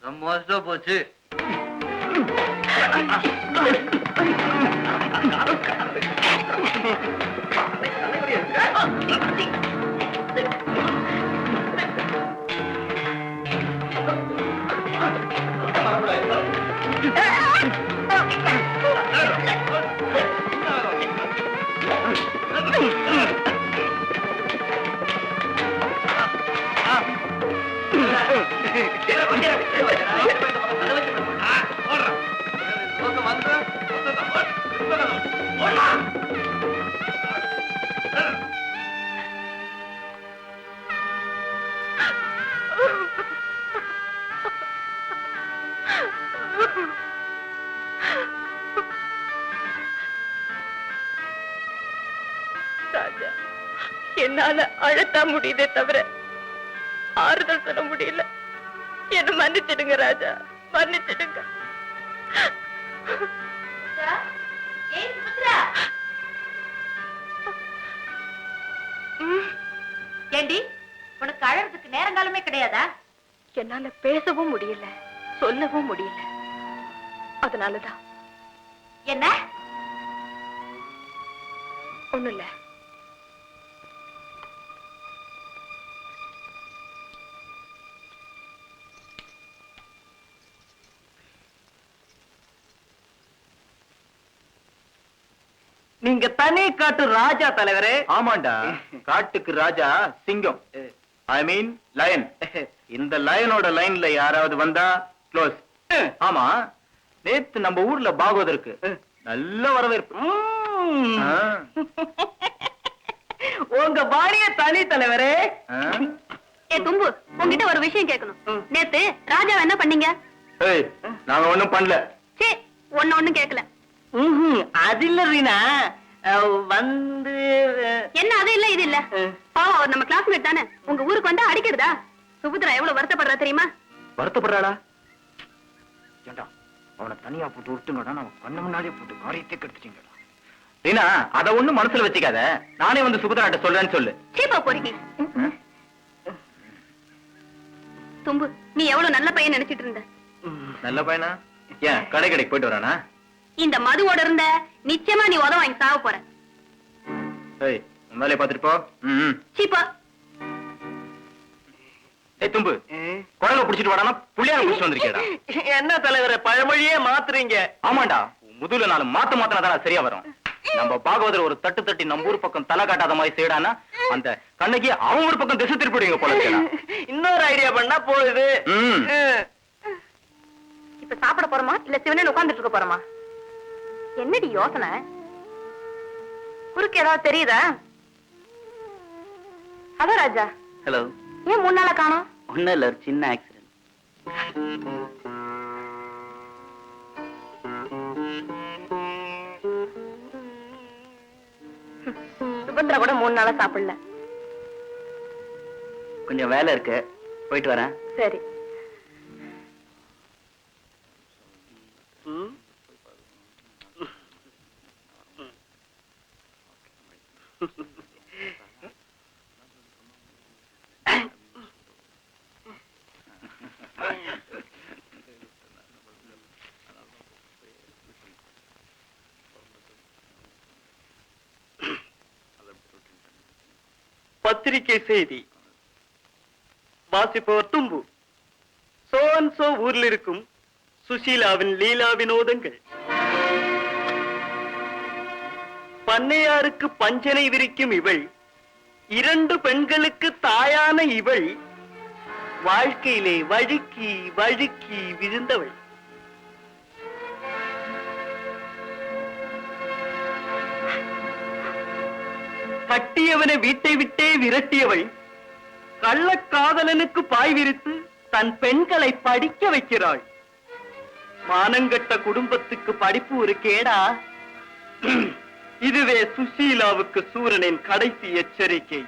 ரொம்ப மோசமா போச்சு. ராஜா, என்னால அழத்தான் முடியுதே தவிர ஆறுதல் சொல்ல முடியல. என்ன மன்னிச்சிடுங்க ராஜா, மன்னிச்சிடுங்க. ஏண்டி, உனக்கு அழறதுக்கு நேரங்காலமே கிடையாதா? என்னால பேசவும் முடியல, சொல்லவும் முடியல. அதனாலதான். என்ன? ஒண்ணும் இல்ல. நீங்க தனி காட்டு ராஜா தலைவரே. ஆமாண்டா, காட்டுக்கு ராஜா சிங்கம், ஐ மீன் லயன். இந்த லயனோட லைன்ல யாராவது வந்தா க்ளோஸ். ஆமா, நேத்து நம்ம ஊர்ல பாகவதற்கு நல்ல வரவேற்பு. ஆ. உங்க பாரிய தனி தலைவரே. ஆ. ஏ தும்பு, உங்ககிட்ட ஒரு விஷயம் கேட்கணும். நேத்து ராஜாவை என்ன பண்ணீங்க? ஏய், நாங்க ஒண்ணும் பண்ணல. சே, ஒண்ணும் கேட்கல. அது இல்ல ரீனா, வந்து என்ன அது இல்ல இது இல்ல? பாவம், அவர் நம்ம கிளாஸ்மேட் தானே. உங்க ஊருக்கு வந்தா அடிக்கிறதா? சுபத்ரா எவ்வளவு வருத்தப்படுறா தெரியுமா? வருத்தப்படுறாளா? ஏண்டா, அவனை தனியா போட்டு விட்டுங்கடா, நம்ம கண்ணு முன்னாடியே போட்டு காரியத்தை கெடுத்துட்டீங்கடா. ரீனா, அத ஒண்ணும் மனசுல வச்சுக்காத. நானே வந்து சுபத்ராட்ட சொல்றேன்னு சொல்லு. சீப்பா போறீங்க. தும்பு, நீ எவ்வளவு நல்ல பையன் நினைச்சிட்டு இருந்த. நல்ல பையனா? ஏன் கடைக்கு போயிட்டு வரானா? இந்த மதுவோட இருந்த நிச்சயமா நீ உதவ வாங்கி சாவ போற. ஏய், வேலையை பார்த்துட்டு போ. சீப்பா. ஏய் தும்பு, குழந்தை புடிச்சிட்டு வாடானா புள்ளியான புடிச்சிட்டு வந்திருக்கேடா. என்ன தலைவரை பழமொழியே மாத்துறீங்க? ஆமாண்டா, முதுல நாலு மாத்தினா சரியா வரும். நம்ம பாகவதர் ஒரு தட்டு தட்டி நம்ம ஊர் பக்கம் தலை காட்டாத மாதிரி செய்யடானா அந்த கண்ணகி அவங்க ஒரு பக்கம் திசை திருப்பிடுவீங்க போல இருக்கேடா. இன்னொரு ஐடியா பண்ணா போகுது. இப்ப சாப்பிட போறோமா இல்ல சிவனேன்னு உட்கார்ந்துட்டு இருக்க போறோமா? என்னடி யோசனை? குறுக்கு ஏதாவது தெரியுதா? ஹலோ ராஜா. ஹலோ. ஏன் 3 நாளா காணோம்? ஒண்ணும் இல்ல, ஒரு சின்ன ஆக்சிடென்ட். சுபத்ரா கூட 3 நாளா சாப்பிடல. கொஞ்சம் வேலை இருக்கு, போயிட்டு வரேன். சரி. பத்திரிகை செய்தி வாசிப்பவர் தும்பு. சோ அண்ட் சோ ஊரில் இருக்கும் சுசீலாவின் லீலா வினோதங்கள். பண்ணையாருக்கு பஞ்சனை விரிக்கும் இவள், 2 பெண்களுக்கு தாயான இவள், வாழ்க்கையிலே வழுக்கி வழுக்கி விழுந்தவள். கட்டியவனை வீட்டை விட்டே விரட்டியவள், கள்ளக்காதலனுக்கு பாய் விரித்து தன் பெண்களை படிக்க வைக்கிறாள். மானங்கட்ட குடும்பத்துக்கு படிப்பு ஒரு கேடா? இதுவே சுசீலாவுக்கு சூரனின் கடைசி எச்சரிக்கை.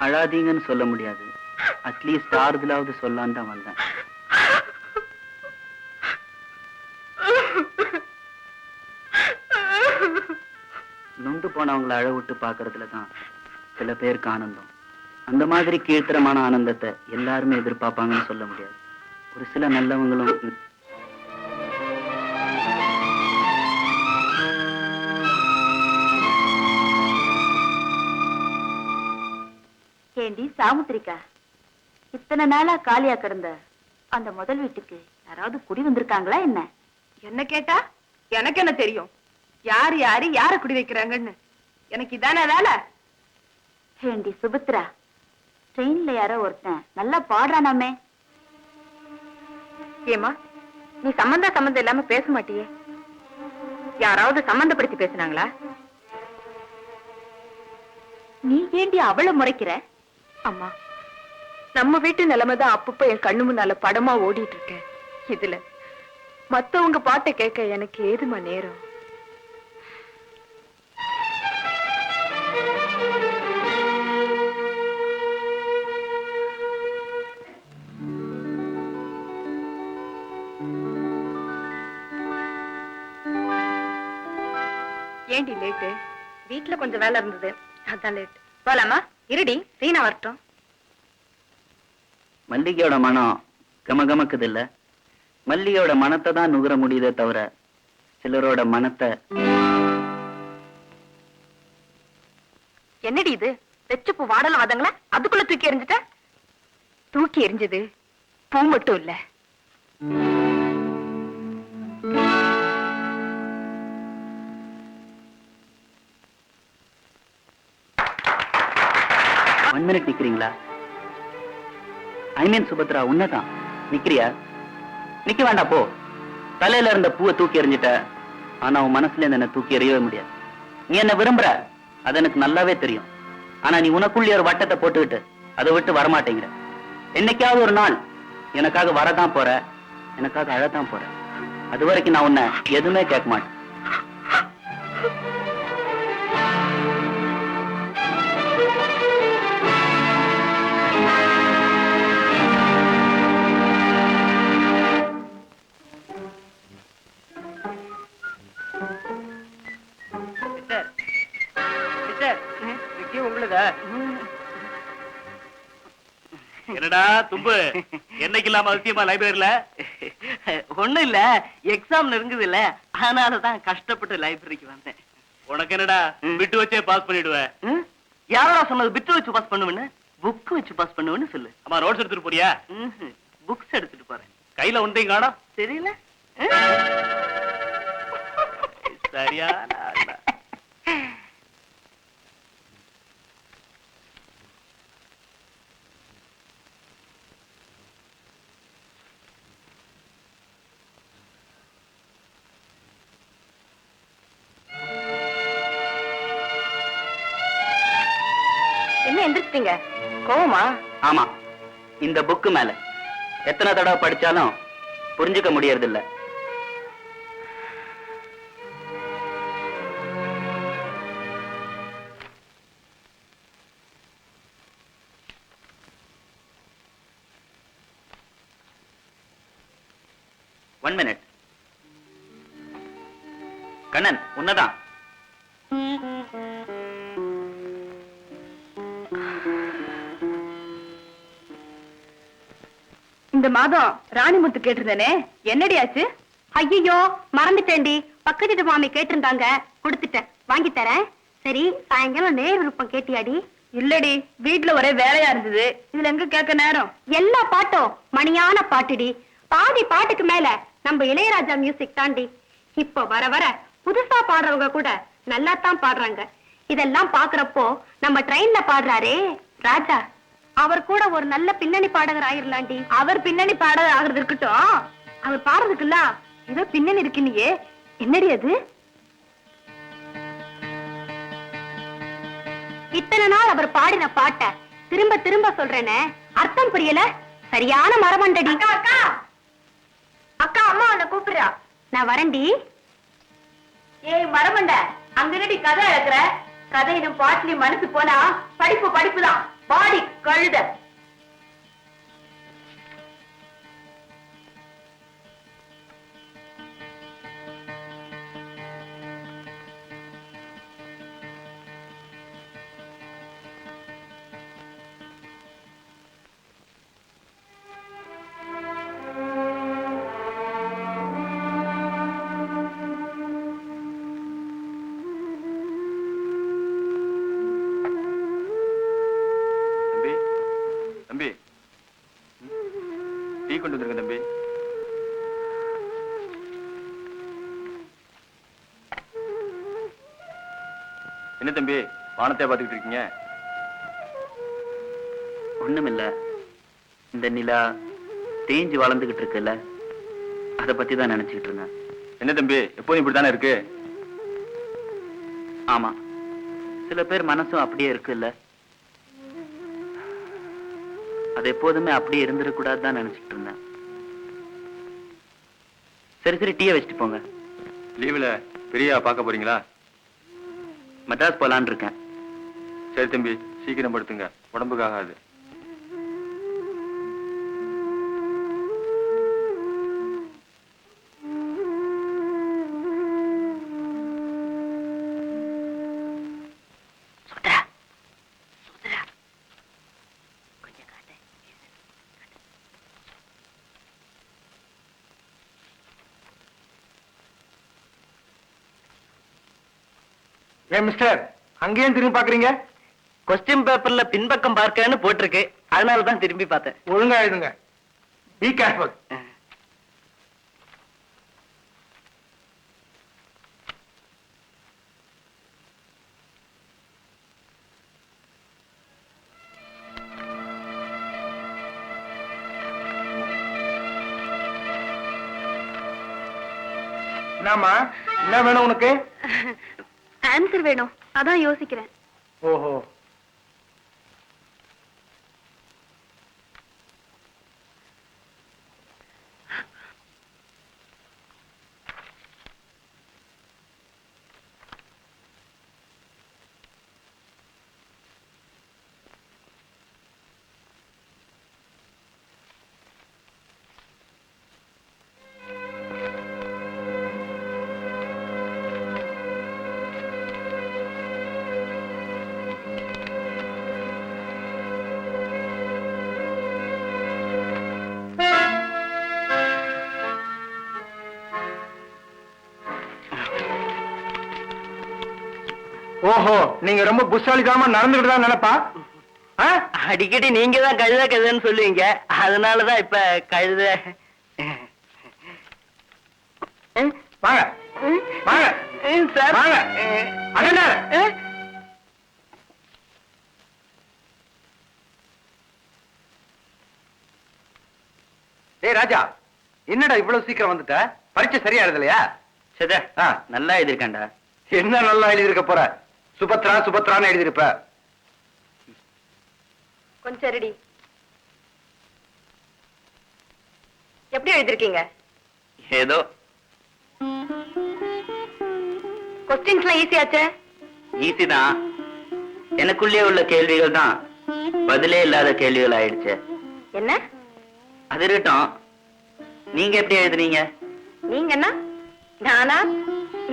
அழாதீங்கன்னு சொல்ல முடியாது, அட்லீஸ்ட் ஆறுதலாவது சொல்லான்னு தான் வந்தேன். நொந்து போனவங்களை அழ விட்டு பாக்குறதுலதான் சில பேருக்கு ஆனந்தம். அந்த மாதிரி கீழ்த்தரமான ஆனந்தத்தை எல்லாருமே எதிர்பார்ப்பாங்கன்னு சொல்ல முடியாது. ஒரு சில நல்லவங்களும் ஏண்டி சாமுத்திரிக்கா, இத்தனை நாளா காலியா கிடந்த அந்த முதல் வீட்டுக்கு யாராவது குடி வந்திருக்காங்களா என்ன? என்ன கேட்டா எனக்கு என்ன தெரியும்? யாரு யாரு யார குடி வைக்கிறாங்கன்னு எனக்கு இதானே வேலை. ஏண்டி சுபத்ரா, ட்ரெயின்ல யாரோ ஒருத்தன் நல்லா பாடுறானாமே. ஏமா, நீ சம்பந்தம் இல்லாம பேச மாட்டியே? யாராவது சம்பந்தப்படுத்தி பேசினாங்களா? நீ ஏண்டி அவளை முறைக்கிற? அம்மா, நம்ம வீட்டு நிலைமைதான் அப்பப்ப என் கண்ணு முன்னால படமா ஓடிட்டு இருக்கேன். இதுல மத்தவங்க பாட்டை கேட்க எனக்கு ஏதுமா நேரம்? ஏண்டி லேட்டு? வீட்டுல கொஞ்சம் வேலை இருந்தது, அதான் லேட். போலாமா? இருடி, சீனா வரட்டும். மல்லிகையோட மனம் கமகமக்குது இல்ல, மல்லிகையோட மனத்தை தான் நுகர முடியுதே தவிர சிலரோட மனத்தை. என்னடி இது? வெச்சு பூ வாடலாம் வதங்களா, அதுக்குள்ள தூக்கி எறிஞ்சிட்ட? தூக்கி எறிஞ்சது பூ மட்டும் இல்ல. ஒன் மினிட் நிக்கிறீங்களா? ஐ மீன் சுபத்ரா, உன்னதான் நிக்கிறியா? நிக்க வேண்டாம், போ. தலையில இருந்த பூவை தூக்கி எறிஞ்சிட்ட, ஆனா உன் மனசுல இருந்து என்ன தூக்கி எறியவே முடியாது. நீ என்ன விரும்புற, அது எனக்கு நல்லாவே தெரியும். ஆனா நீ உனக்குள்ளே ஒரு வட்டத்தை போட்டுக்கிட்டு அதை விட்டு வரமாட்டேங்கிற. என்னைக்காவது ஒரு நாள் எனக்காக வரதான் போற, எனக்காக அழதான் போற. அது வரைக்கும் நான் உன்னை எதுவுமே கேட்க மாட்டேன். என்னடா தும்பு, என்னைக்கு இல்லாம அவசியமா லைப்ரரியில? ஒண்ணும் இல்ல, எக்ஸாம் நெருங்குது இல்ல, அதனாலதான் கஷ்டப்பட்டு லைப்ரரிக்கு வந்தேன். உனக்கு என்னடா விட்டு வச்சே பாஸ் பண்ணிடுவேன்? யாரோட சொன்னது பிட்டு வச்சு பாஸ் பண்ணுவேன்னு? புக் வச்சு பாஸ் பண்ணுவேன்னு சொல்லு. அம்மா, நோட்ஸ் எடுத்துட்டு போறியா? புக்ஸ் எடுத்துட்டு போறேன். கையில ஒன்றையும் காணோம். தெரியல. சரியான ஆளா. என்ன எந்திரிச்சிட்டீங்க? கோவமா? ஆமா, இந்த புக்கு மேல எத்தனை தடவை படிச்சாலும் புரிஞ்சுக்க முடியறது இல்ல. One minute. கண்ணன், உன்னதான். இந்த மாதம் ராணிமுத்து கேட்டிருந்தேனே, என்னடி ஆச்சு? ஐயோ, மறந்துட்டேன்டி. பக்கத்து வீட்டு மாமி கேட்டிருந்தாங்க, கொடுத்துட்டேன். வாங்கி தரேன். சரி, சாயங்காலம் நேர் விருப்பம் கேட்டியாடி? இல்லடி, வீட்டுல ஒரே வேலையா இருந்தது, இதுல எங்க கேட்க நேரம்? எல்லா பாட்டும் மணியான பாட்டுடி. பாதி பாட்டுக்கு மேல நம்ம இளையராஜா மியூசிக் தாண்டி. இப்போ வர வர புதுசா பாடுறவங்க கூட நல்லா தான் பாடுறாங்க. இதெல்லாம் பாக்குறப்போ நம்ம ட்ரெயின்ல பாடுறாரே ராஜா, அவர் கூட ஒரு நல்ல பின்னணி பாடகர் ஆயிரலாண்டி. அவர் பின்னணி பாடகர் ஆகுறது இருக்கட்டும், அவர் பாடுறதுக்குல்ல ஏதோ பின்னணி இருக்குன்னியே, என்னடி அது? இத்தனை நாள் அவர் பாடின பாட்ட திரும்ப திரும்ப சொல்றேனே, அர்த்தம் புரியல? சரியான மரமண்டடி. அக்கா அக்கா அக்கா, அம்மா உன்னை கூப்பிடுறா. நான் வரேன்டி. ஏய் மரமண்ட, அங்க என்னடி கதை இழக்கிற? கதையிலும் பாட்டிலையும் மனசு போனா படிப்பு படிப்புதான். பாடி கழுத. தம்பி, டீ கொண்டு வந்துருங்க தம்பி. என்ன தம்பி வானத்தை பார்த்துக்கிட்டு இருக்கீங்க? ஒண்ணுமில்ல, இந்த நிலா தேஞ்சு வளர்ந்துகிட்டு இருக்குல்ல, அதை பத்தி தான் நினைச்சுக்கிட்டு இருந்தேன். என்ன தம்பி எப்போதும் இப்படித்தானே இருக்கு? ஆமா, சில பேர் மனசும் அப்படியே இருக்குல்ல, அது எப்போதுமே அப்படியே இருந்துடக்கூடாது தான் நினைச்சிட்டு இருந்தேன். சரி சரி, டீயை வச்சுட்டு போங்க. லீவுல பெரியா பார்க்க போறீங்களா? மெட்ராஸ் போலான்னு இருக்கேன். சரி தம்பி, சீக்கிரம் படுத்துங்க, உடம்புக்கு ஆகாது. ஏன் மிஸ்டர், அங்கேயும் திரும்பி பாக்குறீங்க? கொஸ்டின் பேப்பர்ல பின்பக்கம் பார்க்கன்னு போட்டிருக்கு, அதனால தான் திரும்பி பார்த்தேன். ஒழுங்கா எழுதுங்க. Be careful. என்னம்மா, என்ன வேணும் உனக்கு? ஆன்சர் வேணும், அதான் யோசிக்கிறேன். ஓஹோ, ஓஹோ, நீங்க ரொம்ப புத்தாலித்தனமா நடந்துகிட்டு தான் நினைப்பா. அடிக்கடி நீங்க தான் கழுத கழுதன்னு சொல்லுவீங்க, அதனாலதான் இப்ப கழுத. வாங்க வாங்க சார் வாங்க. அண்ணா, ஏய் ராஜா, என்னடா இவ்வளவு சீக்கிரம் வந்துட்ட? பரீட்சை சரியா எழுதலையா? சரி, நல்லா எழுதிருக்கேன்டா. என்ன நல்லா எழுதிருக்க போற? சுபத்ரா சுபத்ரான்னு எழுதிருப்ப. கொஞ்சம் ரெடி. எப்படி எழுதிருக்கீங்க? ஏதோ. கொஸ்டின்ஸ்லாம் ஈஸியாச்சே. ஈஸி தான், எனக்குள்ளே உள்ள கேள்விகள் தான் பதிலே இல்லாத கேள்விகள் ஆயிடுச்சு. என்ன? அது இருக்கட்டும், நீங்க எப்படி எழுதுனீங்க? நீங்க என்ன, நானா,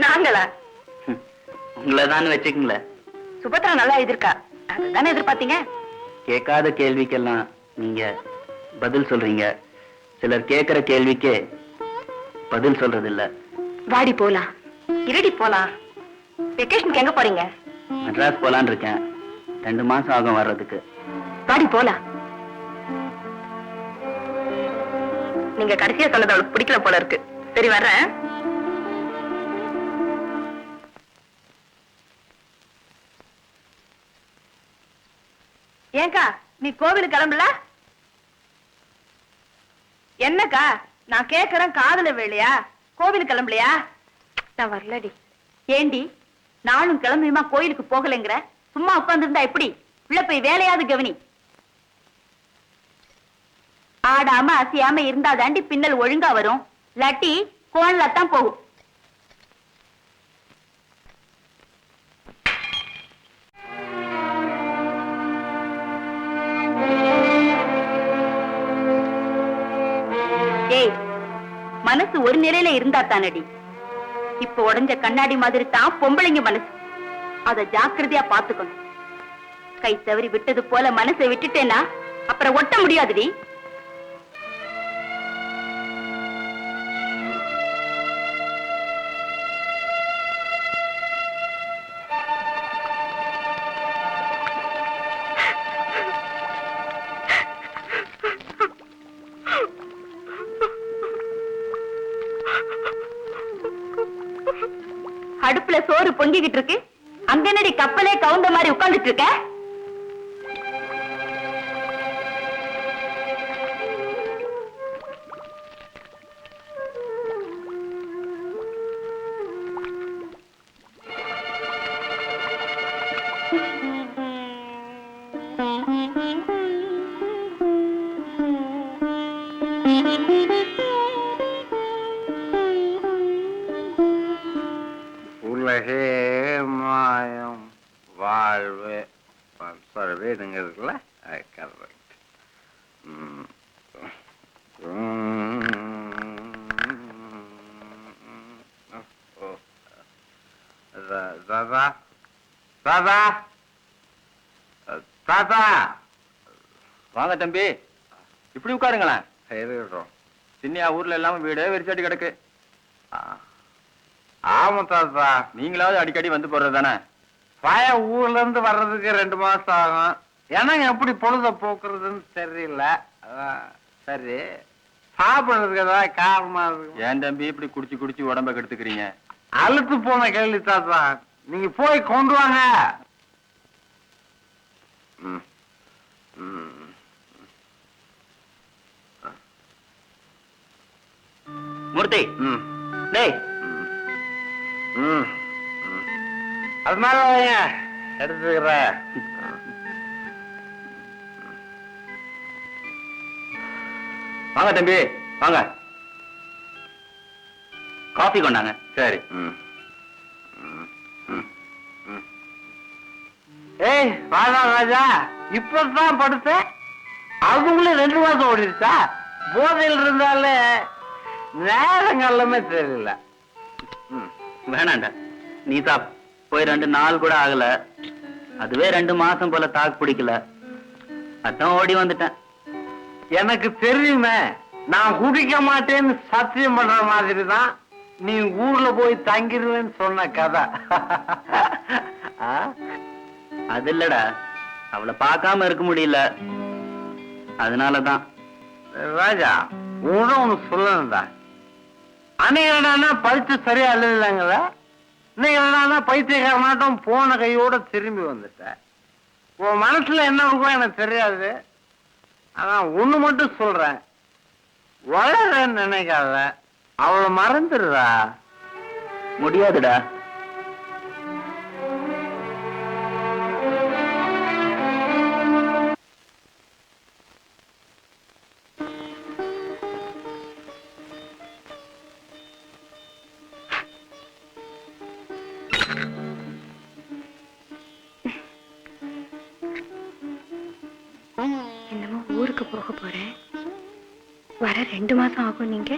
நாங்களா? உங்களை தான் வச்சுக்கங்களேன். சுபத்ரா நல்லா எழுதிருக்கா, அதுதானே எதிர்பார்த்தீங்க. கேட்காத கேள்விக்கெல்லாம் நீங்க பதில் சொல்றீங்க, சிலர் கேட்கிற கேள்விக்கு பதில் சொல்றது இல்ல. வாடி போலாம். இருடி போலாம். வெக்கேஷனுக்கு எங்க போறீங்க? மெட்ராஸ் போலான்னு இருக்கேன், 2 மாசம் ஆகும் வர்றதுக்கு. வாடி போலாம். நீங்க கடைசியா சொன்னது அவளுக்கு பிடிக்கல போல இருக்கு. சரி வர்றேன். ஏங்கா, நீ கோவிலுக்கு கிளம்பல? என்னக்கா, நான் கேக்குறேன் காதுல வேலையா? கோவிலுக்கு கிளம்பலையா? நான் வரலடி. ஏண்டி, நானும் கிளம்பியுமா கோயிலுக்கு போகலைங்கிற? சும்மா உட்கார்ந்துருந்தா எப்படி? உள்ள போய் வேலையாவது கவனி. ஆடாம அசையாம இருந்தா தாண்டி பின்னல் ஒழுங்கா வரும், இல்லாட்டி கோன்ல தான் போகும். நிலையில இருந்தா தானடி. இப்ப உடைஞ்ச கண்ணாடி மாதிரி தான் பொம்பளைங்க மனசு. அத ஜாக்கிரதையா பாத்துக்கணும். கை தவறி விட்டது போல மனசை விட்டுட்டேன்னா அப்புறம் ஒட்ட முடியாதுடி. அடுப்புல சோறு பொங்கிக்கிட்டு இருக்கு, அங்க என்னடி கப்பலே கவுந்த மாதிரி உட்கார்ந்துட்டு இருக்க? உலகே மாயம் வாழ்வே சாரி வீடுங்க இருக்குல்ல கரெக்ட். தாதா தாதா தாதா வாங்க தம்பி, இப்படி உட்காருங்களேன். இருக்கட்டும். சின்னியா ஊர்ல எல்லாம் வீடு வெறிச்சாட்டி கிடக்கு. ஆமா தாத்தா, நீங்களாவது அடிக்கடி வந்து போறது தானே. பையன் ஊர்ல இருந்து வர்றதுக்கு 2 மாசம் ஆகும். எனக்கு எப்படி பொழுத போக்குறதுன்னு தெரியல. சரி, சாப்பிடுறதுக்கு ஏதாவது காரணமா இருக்கு? ஏன் தம்பி இப்படி குடிச்சு குடிச்சு உடம்ப கெடுத்துக்கிறீங்க? அழுத்து போன கேள்வி தாத்தா, நீங்க போய் கொண்டு வாங்க. மூர்த்தி, டேய் அது மேல வைங்க, எடுத்துக்கிறேன். வாங்க தம்பி வாங்க, காஃபி கொண்டாங்க. சரி. ஏய் ராஜா ராஜா, இப்பதான் படுத்த, அவங்களே 2 மாசம் ஓடிடுச்சா? போதையில் இருந்தாலே நேரங்கள்லமே தெரியல. வேணாண்டா, நீ சாப். போய் 2 நாள் கூட ஆகல, அதுவே 2 மாசம் போல தாக்கு பிடிக்கல. அதான் ஓடி வந்துட்டேன். எனக்கு தெரியுமே, நான் குடிக்க மாட்டேன்னு சத்தியம் பண்ற மாதிரி தான் நீ ஊர்ல போய் தங்கிடுவேன்னு சொன்ன கதை. அது இல்லடா, அவளை பார்க்காம இருக்க முடியல, அதனாலதான். ராஜா, ஒண்ணு சொல்லணும்டா. அன்னைக்கு படிச்சு சரியா இல்லைங்கள, இன்னைக்கு பைத்தியக்காரனாட்டம் போன கையோட திரும்பி வந்துட்ட. உன் மனசுல என்ன இருக்கும் எனக்கு தெரியாது. ஆனா ஒண்ணு மட்டும் சொல்றேன், வளரன்னு நினைக்காத, அவளை மறந்துடுறா. முடியாதுடா. என்னமோ ஊருக்கு போக போறேன், வர 2 மாசம் ஆகும். நீங்க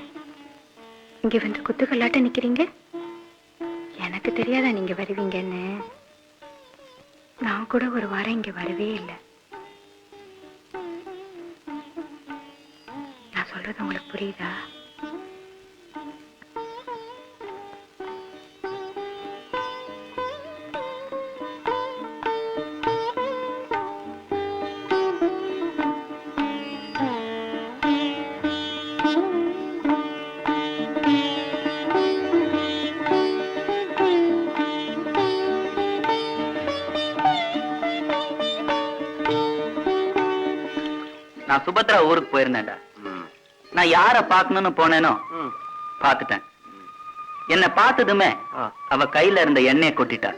இங்க வந்து குத்துக்கல்லாட்ட நிக்கிறீங்க. எனக்கு தெரியாதா நீங்க வருவீங்கன்னு? நான் கூட ஒரு வாரம் இங்க வரவே இல்லை. நான் சொல்றது உங்களுக்கு புரியுதா? நான் சுபத்ரா ஊருக்கு போயிருந்தேன்டா. நான் யார பாக்கணும்னு போனேனோ பாத்துட்டேன். என்ன பார்த்ததுமே அவ கையில இருந்த எண்ணெயை கொட்டிட்டா.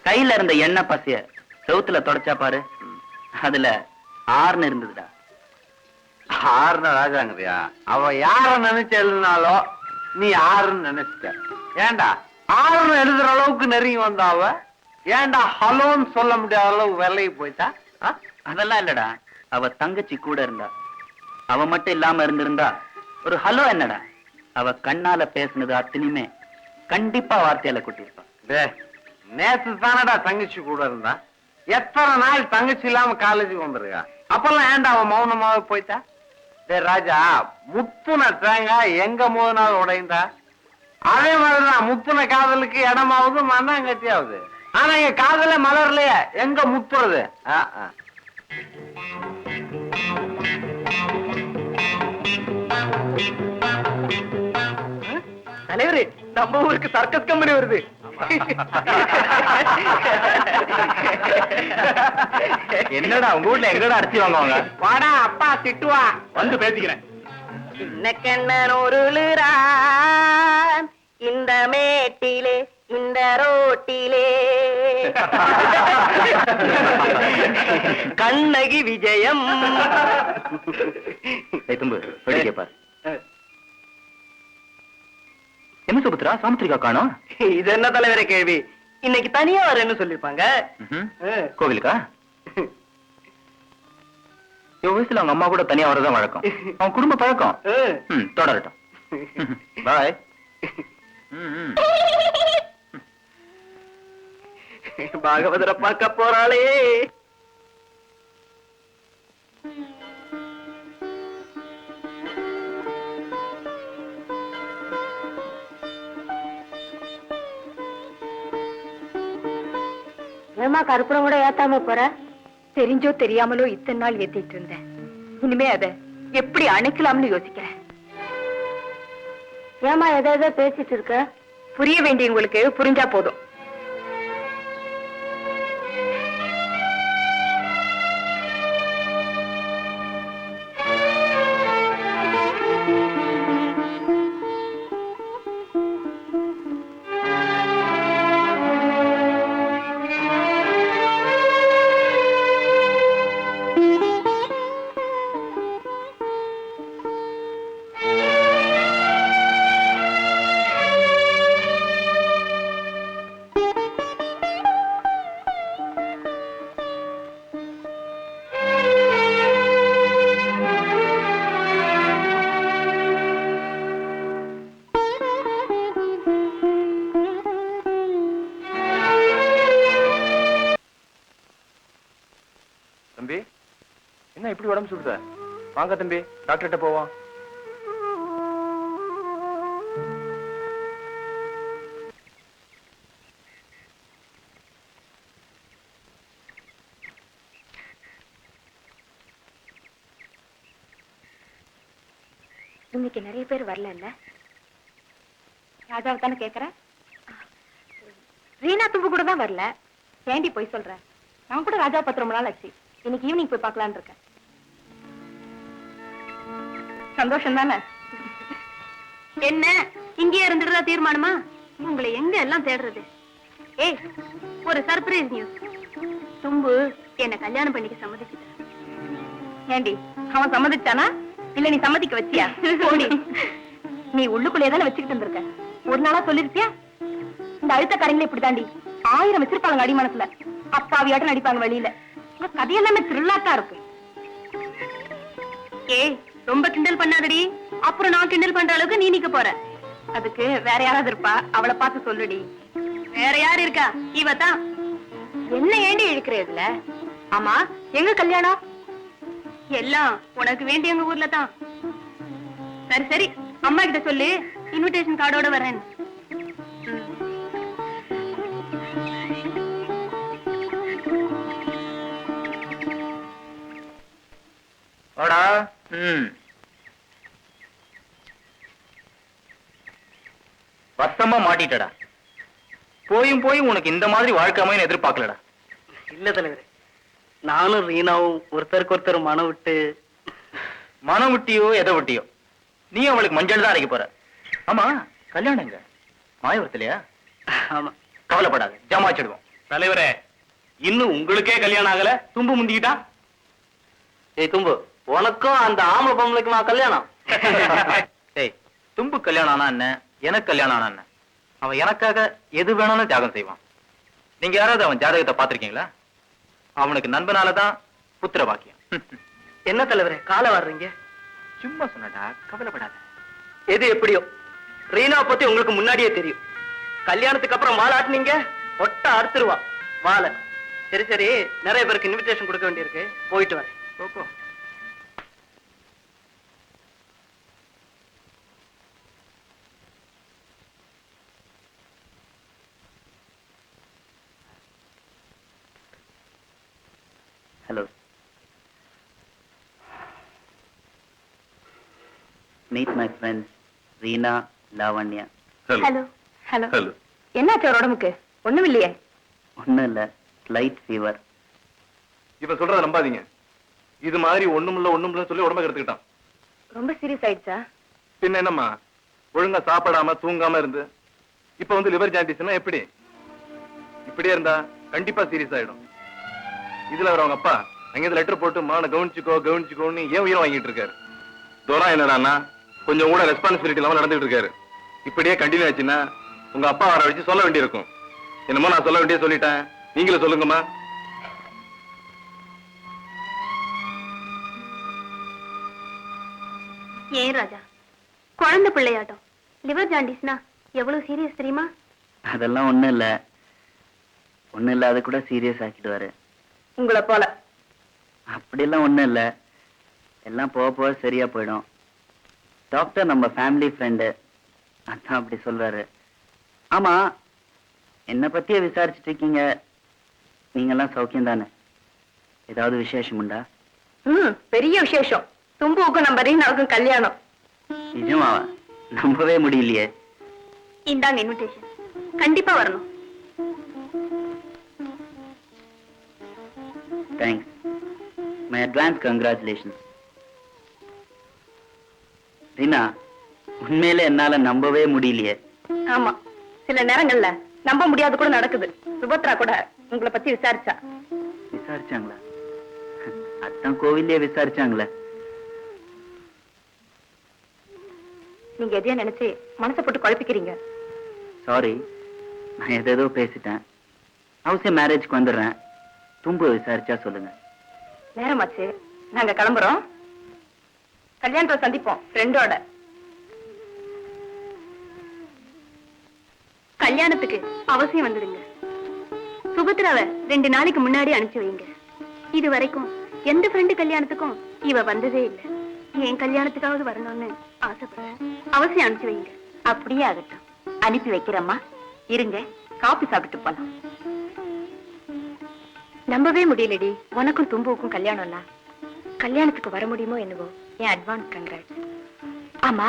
கையில இருந்த எண்ணெய் பசைய செவுத்துல தொடச்சா பாரு, அதுல 6 இருந்ததுடா. 6 ராஜாங்கறியா? அவ யார நினைச்சு எழுதினாலோ நீ 6 நினைச்சிட்ட. ஏண்டா 6 எழுதுற அளவுக்கு நெருங்கி வந்தாவ, ஏண்டா ஹலோன்னு சொல்ல முடியாத அளவுக்கு விலைக்கு போயிட்டா? அதெல்லாம் இல்லடா, அவ தங்கச்சி கூட இருந்தா. அவ மட்டும் இல்லாம இருந்திருந்தா ஒரு ஹலோ என்னடா, அவ கண்ணால பேசுனது அத்தனையுமே கண்டிப்பா வார்த்தையால கொட்டியிருப்பா. டேய், நேத்து தானடா தங்கச்சி கூட இருந்தா, எத்தனை நாள் தங்கச்சி இல்லாம காலேஜுக்கு வந்துருக்கா? அப்பெல்லாம் ஏன்டா அவன் மௌனமாவே போயிட்டா? டேய் ராஜா, முத்துன தேங்காய் எங்க மோதினாலும் உடைந்தா, அதே மாதிரிதான் முத்துன காதலுக்கு இடமாவது மண்ணாங்கட்டியாவது. ஆனா எங்க காதல மலர்லையே, எங்க முத்துறது? தலைவரே, நம்ம ஊருக்கு சர்க்கஸ் கம்பெனி வருது. என்னடா உங்க வீட்டுல எங்கடா அடிச்சு வாங்குவாங்க? வாடா அப்பா திட்டுவா. வந்து பேசிக்கிறேன். சின்னக்கண்ணன் ஒருளுரான் இந்த மேட்டிலே இந்த ரோட்டிலே கண்ணகி விஜயம். தும்பு வேடிக்கை பாரு. என்ன சுபத்ரா, சாமுத்திரிகா காணோம்? இது என்ன தலைவரே கேள்வி? இன்னைக்கு தனியா வரேன்னு சொல்லிருப்பாங்க. கோவிலுக்கா? இவ வயசுல அவங்க அம்மா கூட தனியா வரதான் வழக்கம். அவன் குடும்ப பழக்கம். தொடரட்டும். பாய். பாகவதரை பார்க்க போறாளே. ஏமா கருப்பணம் கூட ஏத்தாம போற? தெரிஞ்சோ தெரியாமலோ இத்தனை நாள் ஏத்திட்டு இருந்தேன். இனிமே அத எப்படி அணைக்கலாம்னு யோசிக்கிறேன். ஏமா எதை பேசிட்டு இருக்க? புரிய வேண்டிய உங்களுக்கு புரிஞ்சா போதும். தம்பி, என்ன இப்படி உடம்பு சுடுத? வாங்க தம்பி, டாக்டர்கிட்ட போவோம். இன்னைக்கு நிறைய பேர் வரல இல்ல? ராஜாவை தானே கேக்குறேன். ரீனா தும்பு கூட தான் வரல. ஏண்டி போய் சொல்ற? நான் கூட ராஜா பத்து ரொம்ப நாள் ஆச்சு. இன்னைக்கு ஈவினிங் போய் பார்க்கலான்னு இருக்கேன். சந்தோஷம் தானே? என்ன இங்கே இருந்துடுறதா தீர்மானமா? உங்களை எங்க எல்லாம் தேடுறது? ஏய், ஒரு சர்ப்ரைஸ் நியூஸ். தும்பு என்ன கல்யாணம் பண்ணிக்க சம்மதிச்சுட்ட. ஏண்டி, அவன் சம்மதிச்சானா இல்ல நீ சம்மதிக்க வச்சியா? நீ உள்ளுக்குள்ளே தானே வச்சுக்கிட்டு இருந்திருக்க. ஒரு நாளா சொல்லிருப்பியா? இந்த அழுத்த கரைங்களே இப்படி தாண்டி 1000 வச்சிருப்பாங்க அடி மனசுல. அப்பாவியாட்டம் நடிப்பாங்க வெளியில. கதையெல்லாமே த்ரில்லாக்கா இருக்கு. ஏய், ரொம்ப கிண்டல் பண்ணாதடி. அப்புறம் நான் கிண்டல் பண்ற அளவுக்கு நீ நிக்க போற. அதுக்கு வேற யாராவது இருப்பா, அவளை பார்த்து சொல்லுடி. வேற யாரு இருக்கா? இவதான். என்ன ஏண்டி இழுக்கிறதுல? ஆமா, எங்க கல்யாணம்? எல்லாம் உனக்கு வேண்டிய எங்க ஊர்ல தான். சரி சரி, அம்மா கிட்ட சொல்லு இன்விடேஷன் கார்டோட வரேன். வாடா. வசமா மாட்டிட்டடா. போயும் போயும் உனக்கு இந்த மாதிரி வாழ்க்கை அமைன்னு எதிர்பார்க்கலடா. இல்ல தலைவரே, நானும் ரீனாவும் ஒருத்தருக்கு ஒருத்தர் மனம் விட்டியோ எதை விட்டியோ, நீ அவளுக்கு மஞ்சள் தான் அரைக்க போற. ஆமா, கல்யாணம் எங்க? மாயவரத்திலையா? ஆமா. கவலைப்படாத, ஜமாச்சிடுவோம். தலைவரே, இன்னும் உங்களுக்கே கல்யாணம் ஆகல, தும்பு முந்திக்கிட்டா? ஏய் தும்பு, உனக்கும் அந்த ஆம்பளை பொம்பளைக்குமா கல்யாணம்? ஏய், தும்பு கல்யாணம் ஆனா என்ன, எனக்கு கல்யாணம் ஆனா என்ன? அவன் எனக்காக எது வேணாலும் தியாகம் செய்வான். நீங்க யாராவது அவன் ஜாதகத்தை பாத்திருக்கீங்களா? அவனுக்கு நண்பனாலதான் புத்திர பாக்கியம். என்ன தலைவரே காலை வர்றீங்க? சும்மா சொன்னடா, கவலைப்படாத. எது எப்படியோ ரீனா பத்தி உங்களுக்கு முன்னாடியே தெரியும். கல்யாணத்துக்கு அப்புறம் மாலாட்டினீங்க, ஒட்ட அறுத்துருவா வாழை. சரி சரி, நிறைய பேருக்கு இன்விடேஷன் கொடுக்க வேண்டியிருக்கு, போயிட்டு வரேன். Hello. Meet my friends Reena, Lavanya. Hello hello. என்னாச்சு ஒரு உடம்புக்கு? ஒண்ணும் இல்லையே. ஒன்றும் இல்லை, ஸ்லைட் ஃபீவர். இப்ப சொல்றத நம்பாதீங்க. இது மாதிரி ஒண்ணுமில்ல சொல்லி உடம்பு எடுத்துக்கிட்டான். ரொம்ப சீரியஸ் ஆயிடுச்சா? பின்ன என்னம்மா, ஒழுங்கா சாப்பிடாம தூங்காம இருந்து இப்ப வந்து லிவர் ஜாண்டிஸ்னா எப்படி? இப்படியே இருந்தா கண்டிப்பா சீரியஸ் ஆயிடும். இதுல அவர் அவங்க அப்பா அங்க லெட்டர் போட்டு மான கவனிச்சுக்கோன்னு ஏன் உயிரை வாங்கிட்டு இருக்காரு. தோரா என்னடான்னா கொஞ்சம் கூட ரெஸ்பான்சிபிலிட்டி இல்லாம நடந்துட்டு இருக்காரு. இப்படியே கண்டினியூ ஆச்சுன்னா உங்க அப்பா வர வச்சு சொல்ல வேண்டியிருக்கும். என்னமோ நான் சொல்ல வேண்டிய சொல்லிட்டேன், நீங்களும் சொல்லுங்கம்மா. ஏன் ராஜா, குழந்தை பிள்ளையாட்டம் லிவர் ஜாண்டிஸ்னா எவ்வளவு சீரியஸ் தெரியுமா? அதெல்லாம் ஒன்றும் இல்லை, ஒன்றும் இல்லை, அது கூட சீரியஸ் ஆக்கிடுவாரு. உங்களை போல. அப்படியெல்லாம் ஒன்றும் இல்லை, எல்லாம் போக போக சரியா போயிடும். டாக்டர் நம்ம ஃபேமிலி ஃப்ரெண்டு, அதான் அப்படி சொல்றாரு. ஆமா, என்னை பத்தியே விசாரிச்சுட்டு இருக்கீங்க. நீங்கெல்லாம் சௌக்கியம் தானே? ஏதாவது விசேஷம் உண்டா? பெரிய விசேஷம். தும்புவுக்கும் நம்ம ரீனாவுக்கும் கல்யாணம். நிஜமாவா? நம்பவே முடியலையே. இந்தாங்க இன்விடேஷன், கண்டிப்பா வரணும். Thanks. My advance congratulations. Reena, உண்மையில என்னால நம்பவே முடியலையே. ஆமா, சில நேரங்கள்ல நம்ப முடியாது கூட நடக்குது. சுபத்ரா கூட உங்களை பத்தி விசாரிச்சா. விசாரிச்சாங்களா? அதான் கோவிலே விசாரிச்சாங்களே. நீங்க எதையா நினைச்சு மனசை போட்டு குழப்பிக்கிறீங்க. சாரி, நான் எதேதோ பேசிட்டேன். அவசியம் மேரேஜ்க்கு வந்துடுறேன். தும்பு விசாரிச்சா சொல்லுங்க. நேரமாச்சு, நாங்க கிளம்புறோம். கல்யாணத்தை சந்திப்போம் ஃப்ரெண்டோட. கல்யாணத்துக்கு அவசியம் வந்துடுங்க. சுபத்ராவை 2 நாளைக்கு முன்னாடி அனுப்பிச்சு வைங்க. இது வரைக்கும் எந்த ஃப்ரெண்டு கல்யாணத்துக்கும் இவ வந்ததே இல்லை. என் கல்யாணத்துக்காவது வரணும்னு ஆசைப்படுறேன். அவசியம் அனுப்பிச்சு வைங்க. அப்படியே ஆகட்டும், அனுப்பி வைக்கிறேம்மா. இருங்க, காபி சாப்பிட்டு போலாம். நம்பவே முடியலடி, உனக்கும் தும்புவுக்கும் கல்யாணம்னா. கல்யாணத்துக்கு வர முடியுமோ என்னவோ. என் அட்வான்ஸ் கங்க்ராட்ஸ். ஆமா,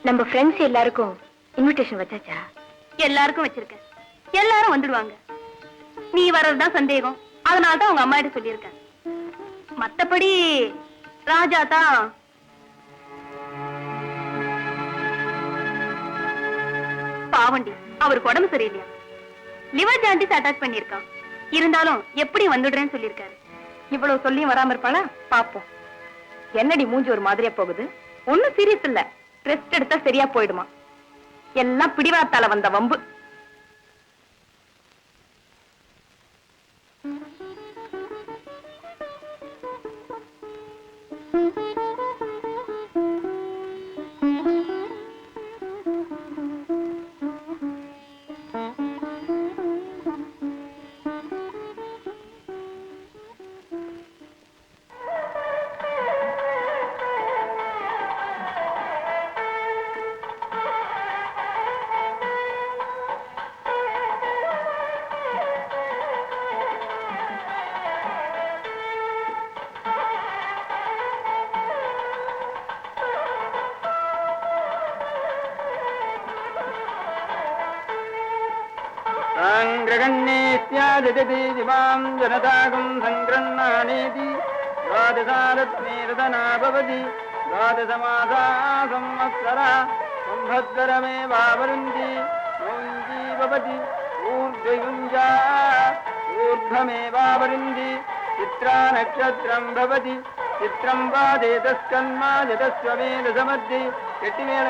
நம்ம ஃப்ரெண்ட்ஸ் எல்லாருக்கும் இன்விடேஷன் வச்சாச்சா? எல்லாருக்கும் வச்சிருக்கேன். எல்லாரும் வந்துடுவாங்க. நீ வர்றதுதான் சந்தேகம், அதனாலதான் உங்க அம்மா கிட்ட சொல்லியிருக்கேன். மத்தபடி ராஜா தான் பாவண்டி, அவருக்கு உடம்பு சரியில்லையா, லிவர் ஜாண்டிஸ் அட்டாக் பண்ணிருக்கான். இருந்தாலும் எப்படி வந்துடுறேன்னு சொல்லியிருக்காரு. இவ்வளவு சொல்லியும் வராம இருப்பானா? பாப்போம். என்னடி மூஞ்சி ஒரு மாதிரியா போகுது? ஒண்ணும் சீரியஸ் இல்ல, ரெஸ்ட் எடுத்தா சரியா போயிடுமா. எல்லாம் பிடிவாத்தால வந்த வம்பு. சங்கிரகண்ணேத்யாஜதி திவாம் ஜனதாகம் சங்கிரண்ணானேதி துவாதசாரத்மேரதனா பவதி துவாதசமாசா சம்வத்சரா கும்பத்வரமே வாவருந்தி மௌஞ்சி பவதி ஊர்த்வயுஞ்சா ஊர்ध्वमे वावरुन्धि चित्रा नक्षत्रं भवति चित्रं वादेतस्कन्मा यतस्वमेधसमद्धि गट्टिमेळ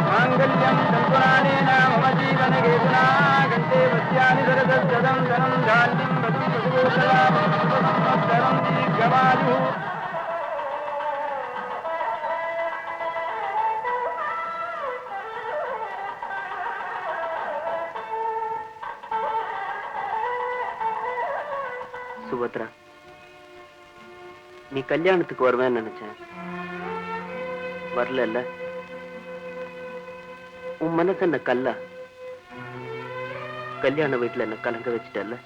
माङ्गल्यं तन्तुनानेन मम जीवनहेतुना कण्ठे वस्यानि सरसज्जतं धनं धान्यं वधुं वधुगोत्तरं दीर्घमायुः சுபத்ரா, நீ கல்யாணத்துக்கு வருவேன்னு நினைச்சேன், வரல. உன் மனசு என்ன கல்லா? கல்யாண வீட்டுல என்ன கலங்க வச்சுட்டல்ல.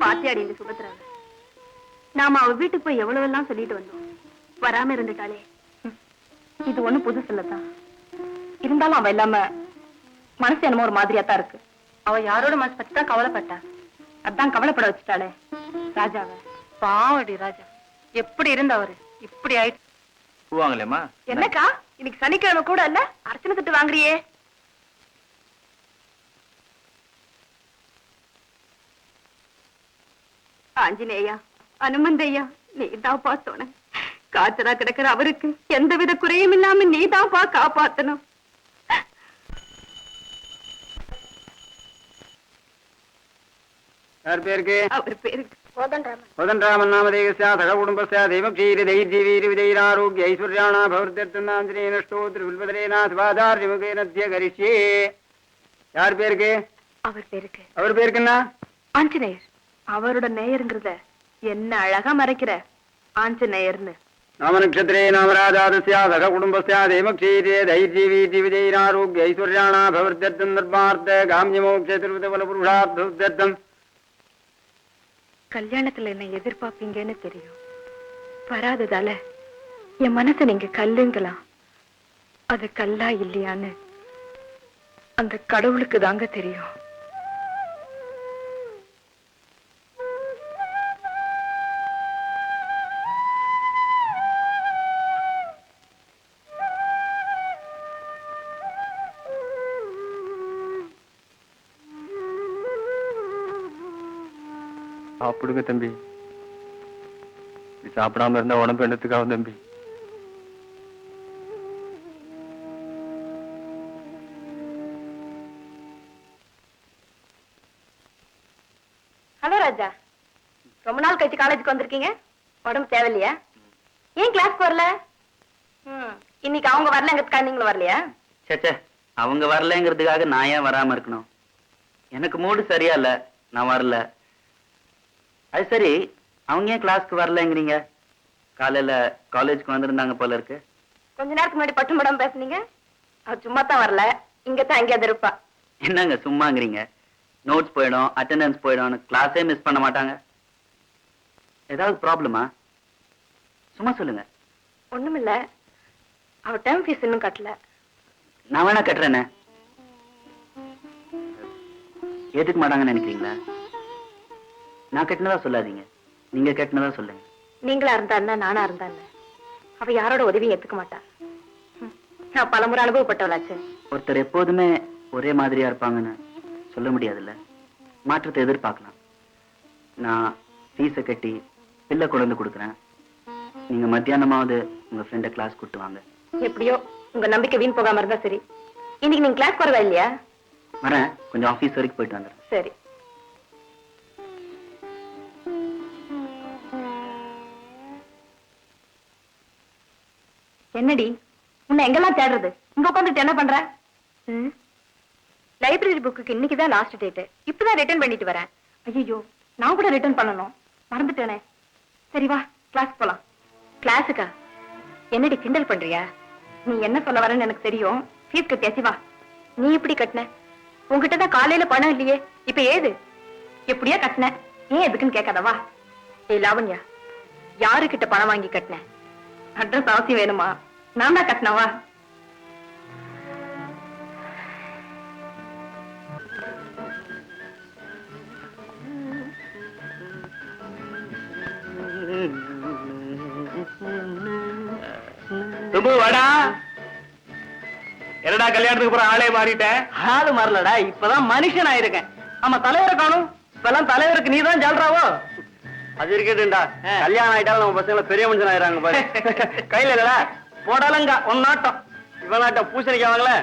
பாத்தியாடி இந்த சுபத்ராவை, நாம அவ வீட்டுக்கு போய் எவ்வளவு எல்லாம் சொல்லிட்டு வந்தோம், வராம இருந்துட்டாளே. இது ஒண்ணும் புதுசு இல்லதான். இருந்தாலும் அவ இல்லாம மனசு என்னமோ ஒரு மாதிரியா தான் இருக்கு. அவ யாரோட மனசு பத்தி தான் கவலைப்பட்டா, அதான் கவலைப்பட வச்சுட்டாளே ராஜாவை. பாவடி ராஜா, எப்படி இருந்தவரு இப்படி ஆயிட்டு. போவாங்களேம்மா. என்னக்கா இன்னைக்கு சனிக்கிழமை கூட இல்ல, அர்ச்சனை திட்டு வாங்குறியே? ஆஞ்சநேயா, அனுமந்தையா, நீதான்ப்பா சொன்ன. காய்ச்சலா கிடக்கிற அவருக்கு எந்தவித குறையும் இல்லாம நீதான்ப்பா காப்பாத்தணும். யார் பேருக்கு? அவர் பேருக்கு கோதண்டராமன் நாமதேகஸ்யா சக குடும்பஸ்யா தெய்வம் க்ஷீர தைர்ஜீவீர் விஜயிராரோக்கிய ஐஸ்வர்யாணா பவர்த்தர்த்தன்னாஞ்சனேன ஸ்தோத்ர வில்வதரேனா சுபாதார்யமுகேனத்ய கரிஷ்யே. யார் பேருக்கு? அவர் பேருக்கு. அவர் பேருக்கு என்ன? ஆஞ்சநேயர். அவரோட நேயருங்கிறத என்ன அழகா மறைக்கிற, ஆஞ்சநேயர்னு. நாம நட்சத்திரே நாமராஜாதஸ்யா சக குடும்பஸ்யா தெய்வம் க்ஷீர தைர்ஜீவீர் விஜயிராரோக்கிய ஐஸ்வர்யாணா பவர்த்தர்த்தம் தர்மார்த்த காம்யமோக்ஷ திருவிதபல புருஷார்த்தம். கல்யாணத்துல என்ன எதிர்பார்ப்பீங்கன்னு தெரியும், வராததால என் மனசை நீங்க கல்லுங்களாம். அது கல்லா இல்லையான்னு அந்த கடவுளுக்கு தாங்க தெரியும். சாப்பிடுங்க தம்பி, சாப்பிடாம இருந்தா உடம்பு என்னத்துக்காகும் தம்பி. ஹலோ ராஜா, ரொம்ப நாள் கழிச்சு காலேஜுக்கு வந்திருக்கீங்க. உடம்பு தேவையில்லையா? ஏன் கிளாஸ்க்கு வரல? இன்னைக்கு அவங்க வரலங்கிறதுக்காக நீங்களும் வரலையா? சேச்சே, அவங்க வரலங்கிறதுக்காக நான் ஏன் வராம இருக்கணும்? எனக்கு மூடு சரியா இல்ல, நான் வரல. அது சரி, அவங்க ஏன் கிளாஸ்க்கு வரலங்கிறீங்க? காலையில காலேஜ்க்கு வந்திருந்தாங்க போல இருக்கு. கொஞ்ச நேரத்துக்கு முன்னாடி பட்டு மடம் பேசுனீங்க. அவ சும்மா தான் வரல, இங்கதான் எங்கேயாவது இருப்பா. என்னங்க சும்மாங்கிறீங்க? நோட்ஸ் போயிடும், அட்டெண்டன்ஸ் போயிடும், கிளாஸே மிஸ் பண்ண மாட்டாங்க. ஏதாவது ப்ராப்ளமா? சும்மா சொல்லுங்க. ஒண்ணுமில்ல, அவ டேர்ம் ஃபீஸ் இன்னும் கட்டல. நான் வேணா கட்டுறேனே. ஏத்துக்க மாட்டாங்கன்னு நினைக்கிறீங்களா? நான் கட்டினதா சொல்லாதீங்க, நீங்க கட்டினதா சொல்லுங்க. நீங்களா இருந்தா என்ன, நானா இருந்தா என்ன, அவ யாரோட உதவியும் ஏத்துக்க மாட்டா. நான் பலமுறை அனுபவப்பட்டவளாச்சு. ஒருத்தர் எப்போதுமே ஒரே மாதிரியா இருப்பாங்கன்னு சொல்ல முடியாதுல்ல. மாற்றத்தை எதிர்பார்க்கலாம். நான் ஃபீஸை கட்டி பிள்ளை கொண்டு கொடுக்குறேன். நீங்க மத்தியானமாவது உங்க ஃப்ரெண்ட கிளாஸ் கூட்டு வாங்க. எப்படியோ உங்க நம்பிக்கை வீண் போகாம இருந்தா சரி. இன்னைக்கு நீங்க கிளாஸ் வரவா இல்லையா? வரேன், கொஞ்சம் ஆபீஸ் வரைக்கும் போயிட்டு வந்துடுறேன். சரி. என்னடி உன்னை எங்கெல்லாம் தேடுறது? இங்க உட்காந்துட்டு என்ன பண்ற? லைப்ரரி புக்குக்கு இன்னைக்குதான் லாஸ்ட் டேட். இப்பதான் ரிட்டர்ன் பண்ணிட்டு வரேன். ஐயோ, நான் கூட ரிட்டர்ன் பண்ணணும், மறந்துட்டேனே. சரி வா, கிளாஸ் போலாம். கிளாஸுக்கா? என்னடி கிண்டல் பண்றியா? நீ என்ன சொல்ல வரேன்னு எனக்கு தெரியும். ஃபீஸ் கட்டியாச்சு, வா. நீ எப்படி கட்டின? உங்ககிட்டதான் காலையில பணம் இல்லையே, இப்ப ஏது? எப்படியா கட்டின? ஏன் எதுக்குன்னு கேட்காதவா? ஏய் லாவண்யா, யாருக்கிட்ட பணம் வாங்கி கட்டின? அட்ரஸ் அவசியம் வேணுமா? நான் தான் கட்டினவா? தும்பு வாடா. என்னடா கல்யாணத்துக்கு அப்புறம் ஆளே மாறிட்டேன்? ஆளு மாறலடா, இப்பதான் மனுஷன் ஆயிருக்கேன். ஆமா, தலைவரை காணும். இப்பெல்லாம் தலைவருக்கு நீ தான் ஜால்ராவோ? அது இருக்கட்டும்டா, கல்யாணம் ஆயிட்டாலும் நம்ம பசங்களை பெரிய மனுஷன் ஆயிராங்க பாரு. கையில இல்லடா, போடாலங்க ஒன்னாட்டம். இவனாட்டம் பூசணிக்க வாங்கல.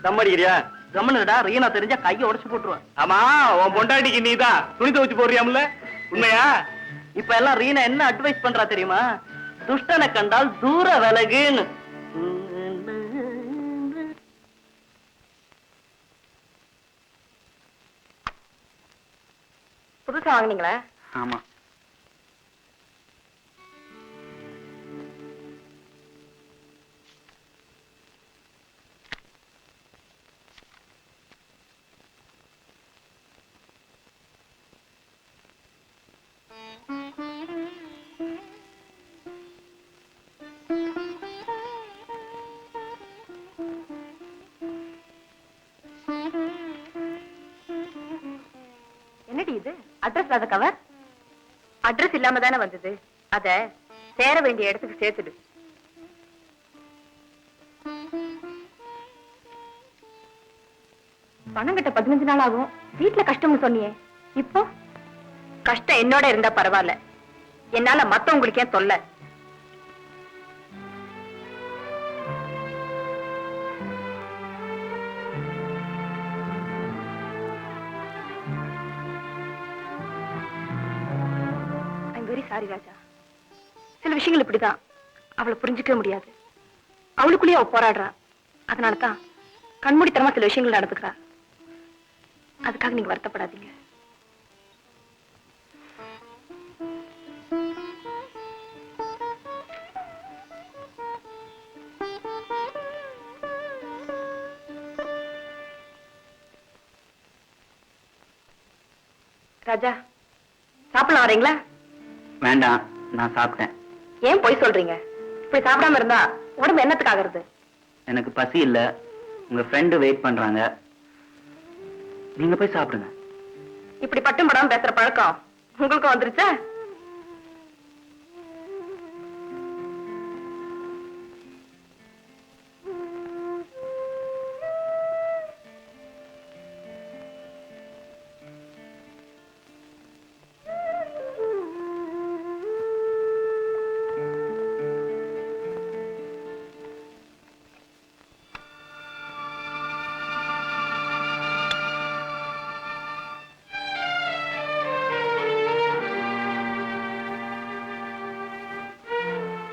தம் அடிக்கிறியா? கம்மனுடா, ரீனா தெரிஞ்சா கையை உடைச்சு போட்டுருவான். ஆமா, உன் பொண்டாட்டிக்கு நீதான் துணி துவச்சு போடுறியாம்ல, உண்மையா? இப்ப எல்லாம் ரீனா என்ன அட்வைஸ் பண்றா தெரியுமா? துஷ்டனை கண்டால் தூர விலகுன்னு. புதுசா வாங்குனீங்களா? ஆமா. என்னடி இது? அட்ரஸ் இல்லாத கவர்? அட்ரஸ் இல்லாம தானே வந்தது. அத சேர வேண்டிய இடத்துக்கு சேர்த்துடு. பணம் கட்ட 15 நாள் ஆகும். வீட்டுல கஷ்டம்னு சொன்னியே, இப்போ கஷ்டம் என்னோட இருந்தா பரவாயில்ல, என்னால மத்தவங்களுக்கு ஏன் தொல்லை? வெரி சாரி ராஜா. சில விஷயங்கள் இப்படிதான், அவளை புரிஞ்சுக்கவே முடியாது. அவளுக்குள்ளேயே அவ போராடுறா. அதனாலதான் கண்மூடித்தனமா சில விஷயங்கள் நடந்துக்கிறா. அதுக்காக நீங்க வருத்தப்படாதீங்க. ராஜா, சாப்பிடலாம் வரீங்களா? வேண்டாம், நான் சாப்பிட்டேன். ஏன் போய் சொல்றீங்க? இப்படி சாப்பிடாம இருந்தா உடம்பு என்னத்துக்கு ஆகுறது? எனக்கு பசி இல்ல, உங்க ஃப்ரெண்டு வெயிட் பண்றாங்க. நீங்க போய் சாப்பிடுங்க. இப்படி பட்டும் படாம பேசுற பழக்கம் உங்களுக்கும் வந்துருச்சா?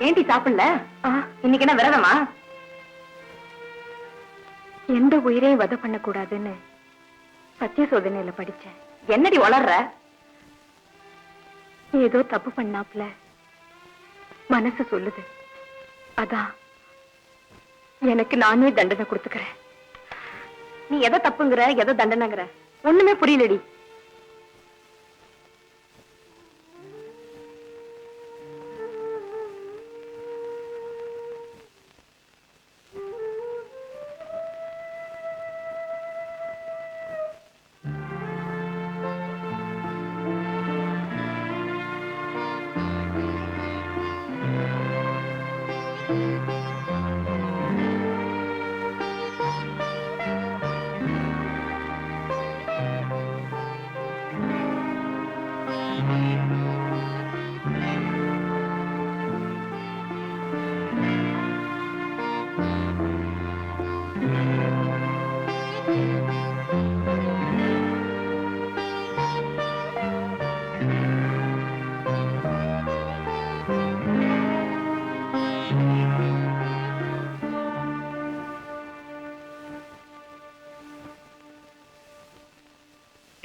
ஏண்டி சாப்பிடல? இன்னைக்கு என்ன விரதமா? எந்த உயிரையும் வதை பண்ண கூடாதுன்னு சத்திய சோதனையில படிச்சேன். என்னடி வளர்ற? ஏதோ தப்பு பண்ணாப்ல மனசு சொல்லுது. அதான் எனக்கு நானே தண்டனை கொடுத்துக்கிறேன். நீ எதை தப்புங்கிற, எதை தண்டனைங்கிற ஒண்ணுமே புரியலடி.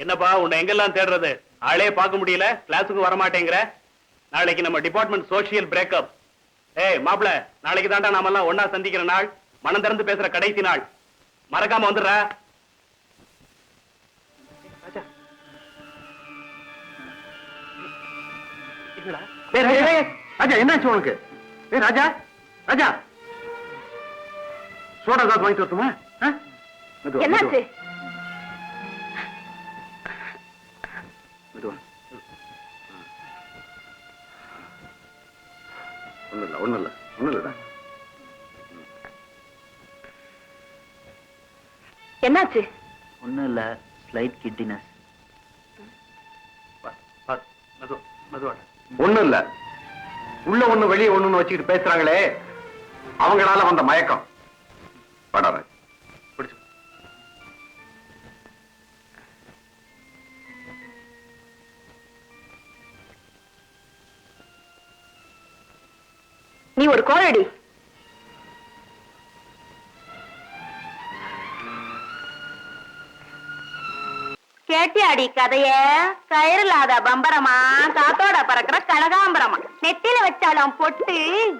என்னப்பா உன்னை எங்கெல்லாம் தேடுறது? ஆளே பார்க்க முடியல, கிளாஸுக்கு வர மாட்டேங்கிற. நாளைக்கு நம்ம டிபார்ட்மெண்ட் சோசியல் பிரேக்கப். ஏய் மாப்பிள, நாளைக்கு தாண்டா நாம எல்லாம் ஒன்னா சந்திக்கிற நாள், மனம் திறந்து பேசுற கடைசி நாள். மறக்காம வந்துடுற. ராஜா, என்னாச்சு உனக்கு? ராஜா, ராஜா, சோடா ஏதாவது வாங்கி வரட்டுமா? என்னாச்சு? ஒண்ணு இல்ல. என்னாச்சு? ஒண்ணும் இல்ல, ஸ்லைட் கிட்டினஸ். ஒண்ணு இல்ல, உள்ள ஒண்ணு வெளியே ஒண்ணுன்னு வச்சுக்கிட்டு பேசுறாங்களே, அவங்களால வந்த மயக்கம். படாத பிடிச்சு. நீ ஒரு கோழடி. கேட்டியாடி கதைய? கயிறில்லாத பம்பரமா, காத்தோட பறக்கிற கனகாம்பரமா, நெத்தில வச்சாலும் பொட்டு,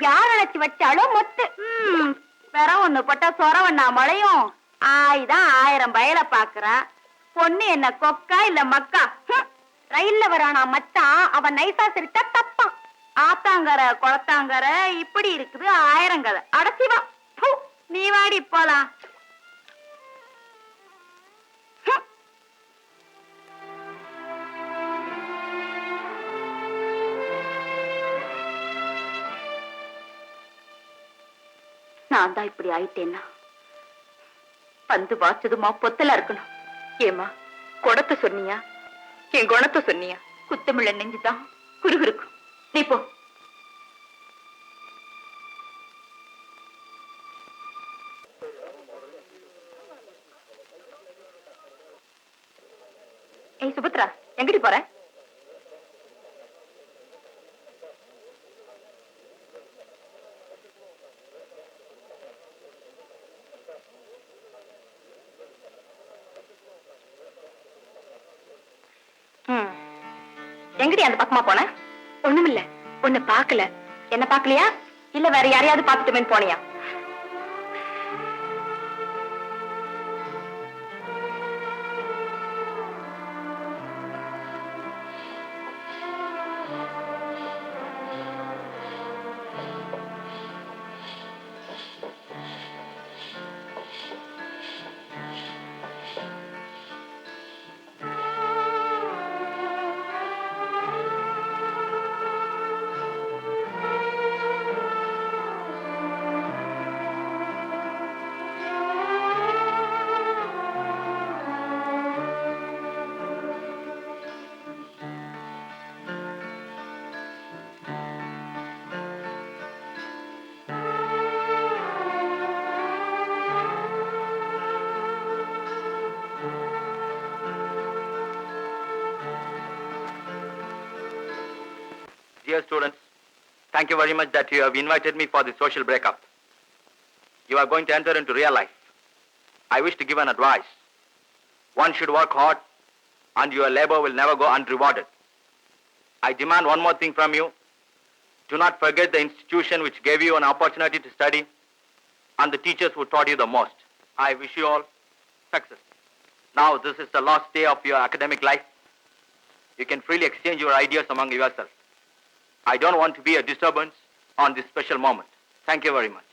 யார் அழைச்சி வச்சாலும் மொட்டு. வேற ஒண்ணு போட்டா சொரவண்ணா மழையும். ஆயிதான் 1000 பயல பாக்குறா. பொண்ணு என்ன கொக்கா இல்ல மக்கா? ரயில்ல வரானா மச்சான், அவன் நைசா சிரிச்சா தப்பான். ஆத்தாங்கர குளத்தாங்கர இப்படி இருக்குது 1000 கதை. அடச்சிவா, நீ வாடி போலாம். நான் தான் இப்படி ஆயிட்டேன்னா பந்து வாச்சதுமா பொத்தலா இருக்கணும். ஏமா குடத்தை சொன்னியா, என் குணத்தை சொன்னியா? குத்தமிழ நெஞ்சுதான் குறுகுறுக்கும். நீ போ. ஏய் சுபத்ரா, எங்கடி போற? எங்கடி அந்த பக்கமா போன? ஒண்ணுமில்ல, உன்னை பாக்கல. என்ன பாக்கலையா? இல்ல வேற யாரையாவது பாத்துட்டுமேன்னு போனியா? Dear students, thank you very much that you have invited me for this social breakup. You are going to enter into real life. I wish to give an advice. One should work hard and your labor will never go unrewarded. I demand one more thing from you. Do not forget the institution which gave you an opportunity to study and the teachers who taught you the most. I wish you all success. Now this is the last day of your academic life. You can freely exchange your ideas among yourselves. I don't want to be a disturbance on this special moment. Thank you very much.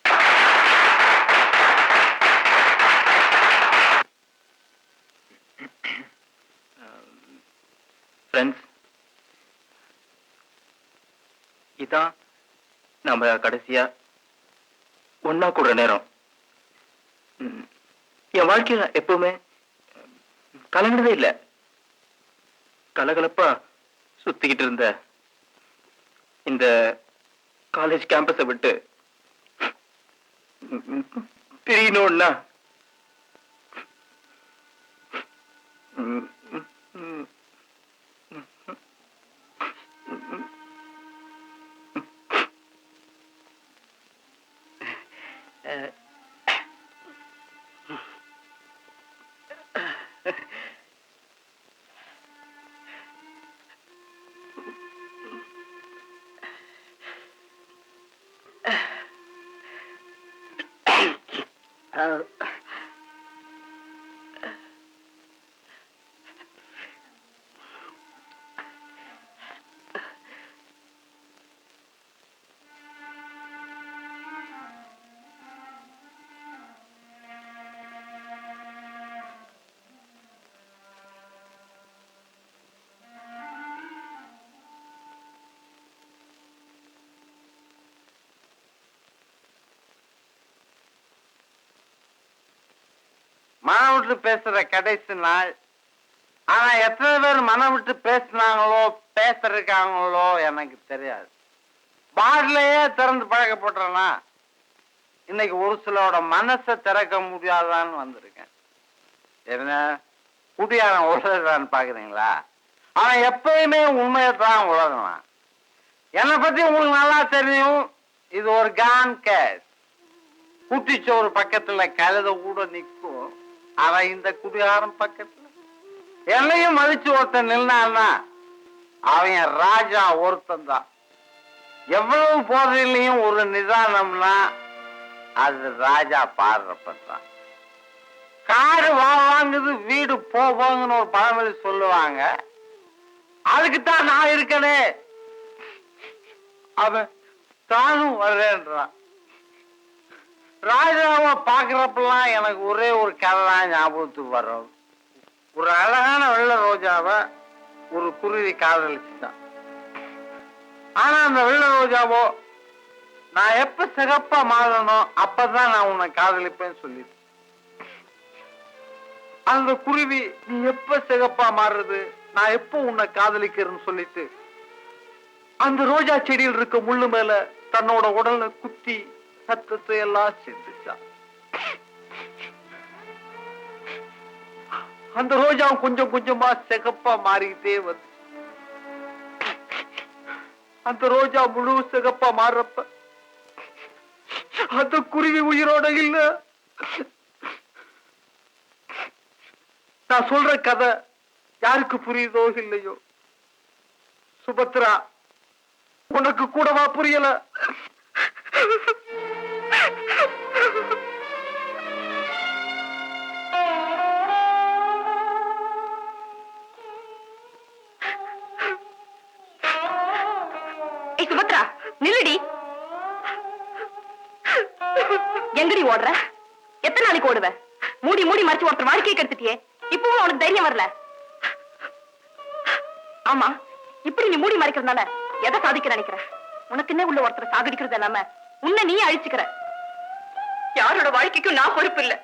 Friends, இதான் நம்ம கடைசியா ஒன்னா கூட நேரம். என் வாழ்க்கையில எப்பவுமே கலங்கினதே இல்லை. கலகலப்பா சுத்திக்கிட்டு இருந்த இந்த காலேஜ் கேம்பஸை விட்டு பிரியணும்னா மனம் விட்டு பேசுற கடைசி நாள். ஆனா எத்தனை பேர் மனம் விட்டு பேசினாங்களோ பேசிருக்காங்களோ எனக்கு தெரியாது. பாட்டிலையே திறந்து பழக்கப்பட்டனா இன்னைக்கு ஒரு சிலோட மனசை திறக்க முடியாதான்னு வந்திருக்கேன். என்ன குடியாரன் உலகிறான்னு பாக்குறீங்களா? அவன் எப்பயுமே உண்மையத்தான் உலகலாம். என்னை பத்தி உங்களுக்கு நல்லா தெரியும். இது ஒரு கான் கேஸ். குட்டிச்சோறு பக்கத்துல கழுத கூட நிற்கும். ஆனா இந்த குடிகாரன் பக்கத்துல என்னையும் மதிச்சு ஒருத்தன் நின்னான்னா அவன் ராஜா ஒருத்தன் தான். எவ்வளவு போதையிலையும் ஒரு நிதானம்னா அது ராஜா பாடுறப்பதான். காரு வாங்குது, வீடு போங்கன்னு ஒரு பழமொழி சொல்லுவாங்க. அதுக்குத்தான் நான் இருக்கனே. அவன் தானும் வர்றேன்றான். ராஜாவை பாக்குறப்பெல்லாம் எனக்கு ஒரே ஒரு கதை தான் ஞாபகத்துக்கு வரும். ஒரு அழகான வெள்ளை ரோஜாவை ஒரு குருவி காதலிச்சுட்டான். ஆனா அந்த வெள்ளை ரோஜாவோ நான் எப்ப சிகப்பா மாறணும் அப்பதான் நான் உன்னை காதலிப்பேன்னு சொல்லிட்டு, அந்த குருவி நீ எப்ப சிகப்பா மாறுறது, நான் எப்போ உன்னை காதலிக்கிறேன்னு சொல்லிட்டு அந்த ரோஜா செடியில் இருக்க முள்ளு மேல தன்னோட உடல்ல குத்தி சத்தத்தை எல்லாம் செஞ்சுச்சான். அந்த ரோஜா கொஞ்சம் கொஞ்சமா சிகப்பா மாறிக்கிட்டே வந்து அந்த ரோஜா முழு சிகப்பா மாறுறப்ப அந்த குருவி உயிரோட இல்ல. நான் சொல்ற கதை யாருக்கு புரியுதோ இல்லையோ, சுபத்ரா உனக்கு கூடவா புரியல? சுபத்ரா நில்லுடி. எங்கடி ஓடுற? எத்தனை நாளைக்கு ஓடுவ? மூடி மூடி மறைச்சு ஒருத்தர் வாழ்க்கையை கெடுத்துட்டியே, இப்பவும் உனக்கு தைரியம் வரல? ஆமா, இப்படி நீ மூடி மறைக்கிறதுனால எதை சாதிக்க நினைக்கிற? உனக்குன்னே உள்ள ஒருத்தரை சாகடிக்கிறது இல்லாம உன்னை நீ அழிச்சுக்கிற. யாரோட வாழ்க்கைக்கும் நான் பொறுப்பு இல்ல.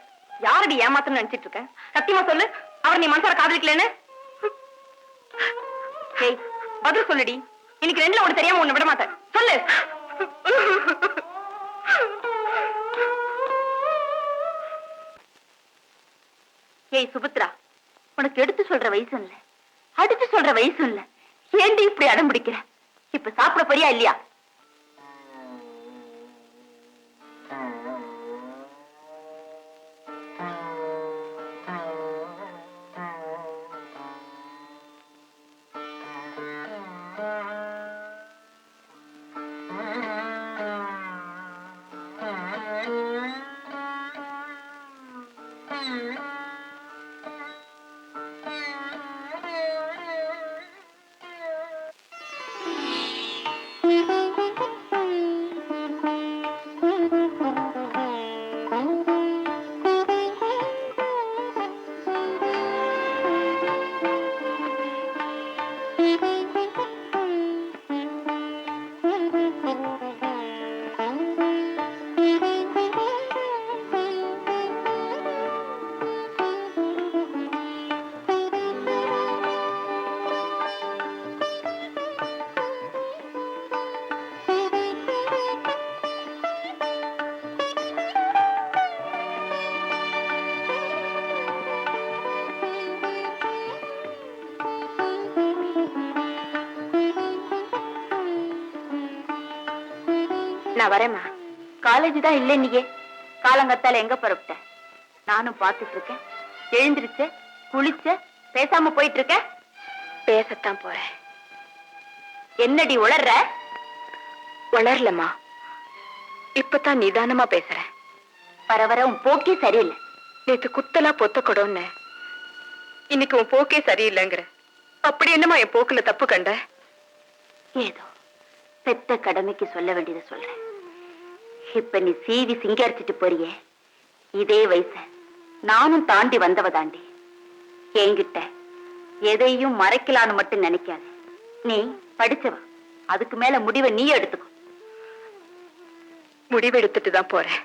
யாரடி ஏமாத்தன்னு நினைச்சிட்டு இருக்க? சத்தியமா சொல்லு, அவர் நீ மனசார காதலிக்கலன்னு. ஏய், பதில் சொல்லுடி. இன்னைக்கு ரெண்டுல ஒண்ணு தெரியாம ஒண்ணு விட மாட்டேன். சொல்லு. ஏய் சுபத்ரா, உனக்கு எடுத்து சொல்ற வயசு இல்ல, அடிச்சு சொல்ற வயசு இல்ல. ஏண்டி இப்படி அடம் பிடிக்கிற? இப்ப சாப்பிட போறியா இல்லையா? நான் வரேம்மா. காலேஜ் தான் இல்லை நீயே. காலங்கத்தால எங்க புறப்பட்ட? நானும் பார்த்துட்டு இருக்கேன். எழுந்திருச்ச, குளிச்ச, பேசாம போயிட்டு இருக்க. பேசத்தான் போறேன். என்னடி உளர்ற? உளரலம்மா, இப்பதான் நிதானமா பேசுறேன். வர வர உன் போக்கே சரியில்லை. நேத்து குத்தலா பொத்த கொடோன்னு இன்னைக்கு உன் போக்கே சரியில்லைங்கிற. அப்படி என்னமா என் போக்குல தப்பு கண்ட? ஏதோ பெத்த கடமைக்கு சொல்ல வேண்டியதை சொல்றேன். இப்ப நீ சீவி சிங்கரிச்சிட்டு போறியே, இதே வயசு நானும் தாண்டி வந்தவ தாண்டி. என்கிட்ட எதையும் மறைக்கலான்னு மட்டும் நினைக்காது. நீ படிச்சவ, அதுக்கு மேல முடிவை நீ எடுத்துக்கோ. முடிவெடுத்துட்டு தான் போறேன்.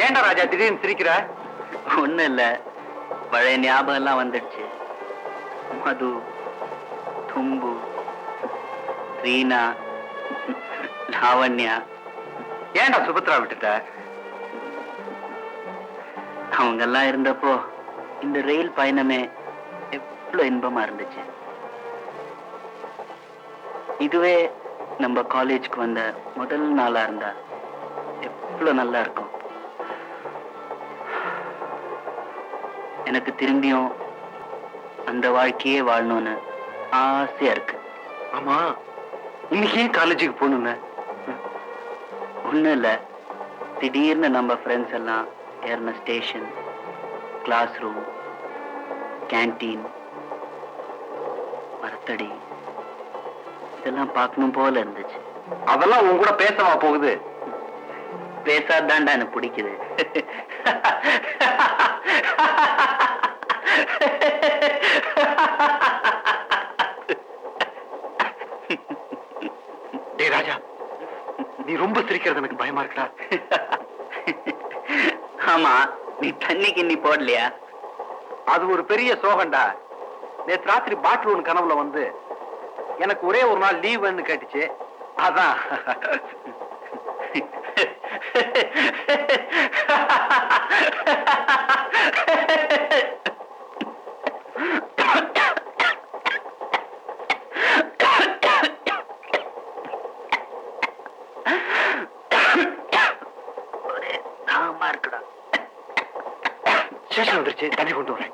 ஏன்டா ராஜா திடீர்னு சிரிக்கிற? ஒண்ணும் இல்ல, பழைய ஞாபகம் எல்லாம் வந்துடுச்சு. மது, தும்பு, ரீனா, லாவண்யா. ஏன்டா சுபத்ரா விட்டுட்ட? அவங்க எல்லாம் இருந்தப்போ இந்த ரயில் பயணமே எவ்வளவு இன்பமா இருந்துச்சு. இதுவே நம்ம காலேஜுக்கு வந்த முதல் நாளா இருந்தா எவ்வளவு நல்லா இருக்கும். எனக்கு திரும்பியும் அந்த வாழ்க்கையே வாழணும்னு ஆசையா இருக்கு. ஆமா, இன்னைக்கு ஏன் காலேஜுக்கு போகணும்னு? ஒண்ணும் இல்ல, திடீர்னு நம்ம ஃப்ரெண்ட்ஸ் எல்லாம் ஏறின ஸ்டேஷன், கிளாஸ் ரூம், கேன்டீன், மரத்தடி இதெல்லாம் பார்க்கணும் போல இருந்துச்சு. அதெல்லாம் உன் கூட பேசவா போகுது? பேசாதான்டா எனக்கு பிடிக்குது. டேய் ராஜா, நீ ரொம்ப சிரிக்கிறது எனக்கு பயமா இருக்கா? ஆமா, நீ தண்ணிக்கு நீ போடலையா? அது ஒரு பெரிய சோகண்டா. நேற்று ராத்திரி பாட்டில் ஒன்று கனவுல வந்து எனக்கு ஒரே ஒரு நாள் லீவுன்னு கேட்டுச்சு. அதான். தாகமா இருக்குடா. ஸ்டேஷன் வந்துருச்சு, தண்ணி கொண்டு வரேன்.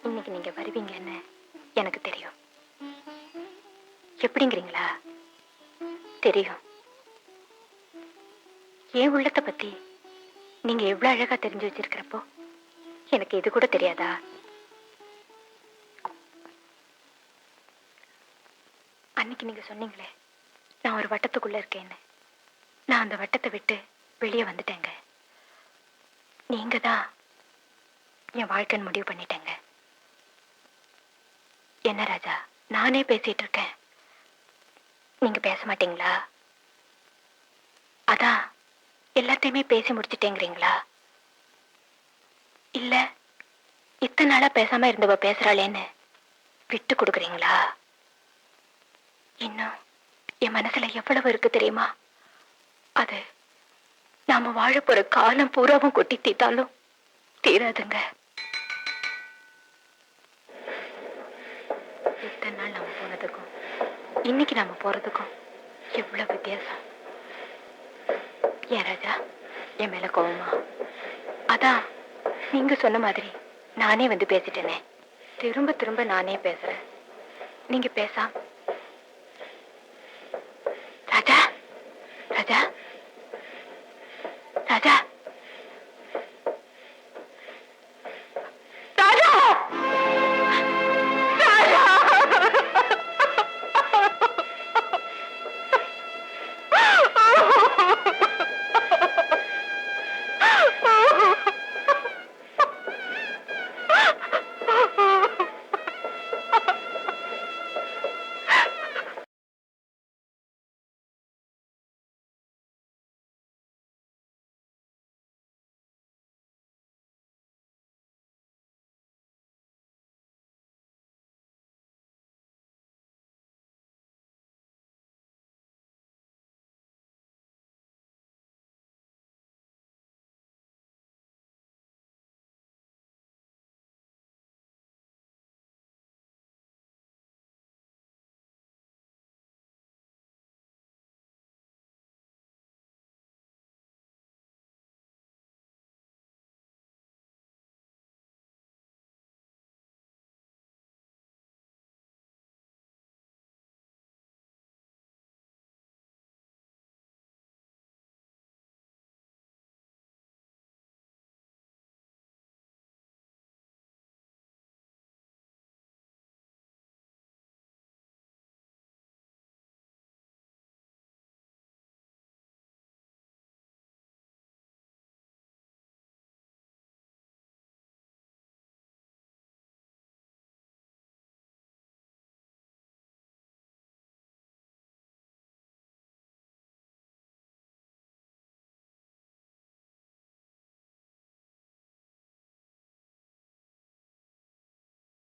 இன்னைக்கு நீங்க வருவீங்கன்னு எனக்கு தெரியும். எப்படிங்கிறீங்களா? தெரியும். என் உள்ளத்தை பத்தி நீங்க எவ்வளவு அழகா தெரிஞ்சு வச்சிருக்கிறப்போ எனக்கு இது கூட தெரியாதா? அன்னைக்கு நீங்க சொன்னீங்களே நான் ஒரு வட்டத்துக்குள்ள இருக்கேன்னு, நான் அந்த வட்டத்தை விட்டு வெளியே வந்துட்டேங்க. நீங்க தான் என் வாழ்க்கைன்னு முடிவு பண்ணிட்டேங்க. என்ன ராஜா, நானே பேசிட்டு இருக்கேன், நீங்க பேச மாட்டீங்களா? அதான் எல்லாத்தையுமே பேசி முடிச்சிட்டேங்கிறீங்களா? இல்ல இத்தனை நாளா பேசாம இருந்தவ பேசுறாளேன்னு விட்டு கொடுக்குறீங்களா? இன்னும் என் மனசுல எவ்வளவு இருக்கு தெரியுமா? அது நாம வாழ போற காலம் பூராவும் கொட்டி தீத்தாலும் தீராதுங்க. இத்தனை நாள் நாம போனதுக்கும் இன்னைக்கு நாம போறதுக்கும் எவ்வளவு வித்தியாசம். ஏன் ராஜா என் மேல கோவமா? அதான் நீங்க சொன்ன மாதிரி நானே வந்து பேசிட்டேனே, திரும்ப திரும்ப நானே பேசுறேன், நீங்க பேசாம. ராஜா ராஜா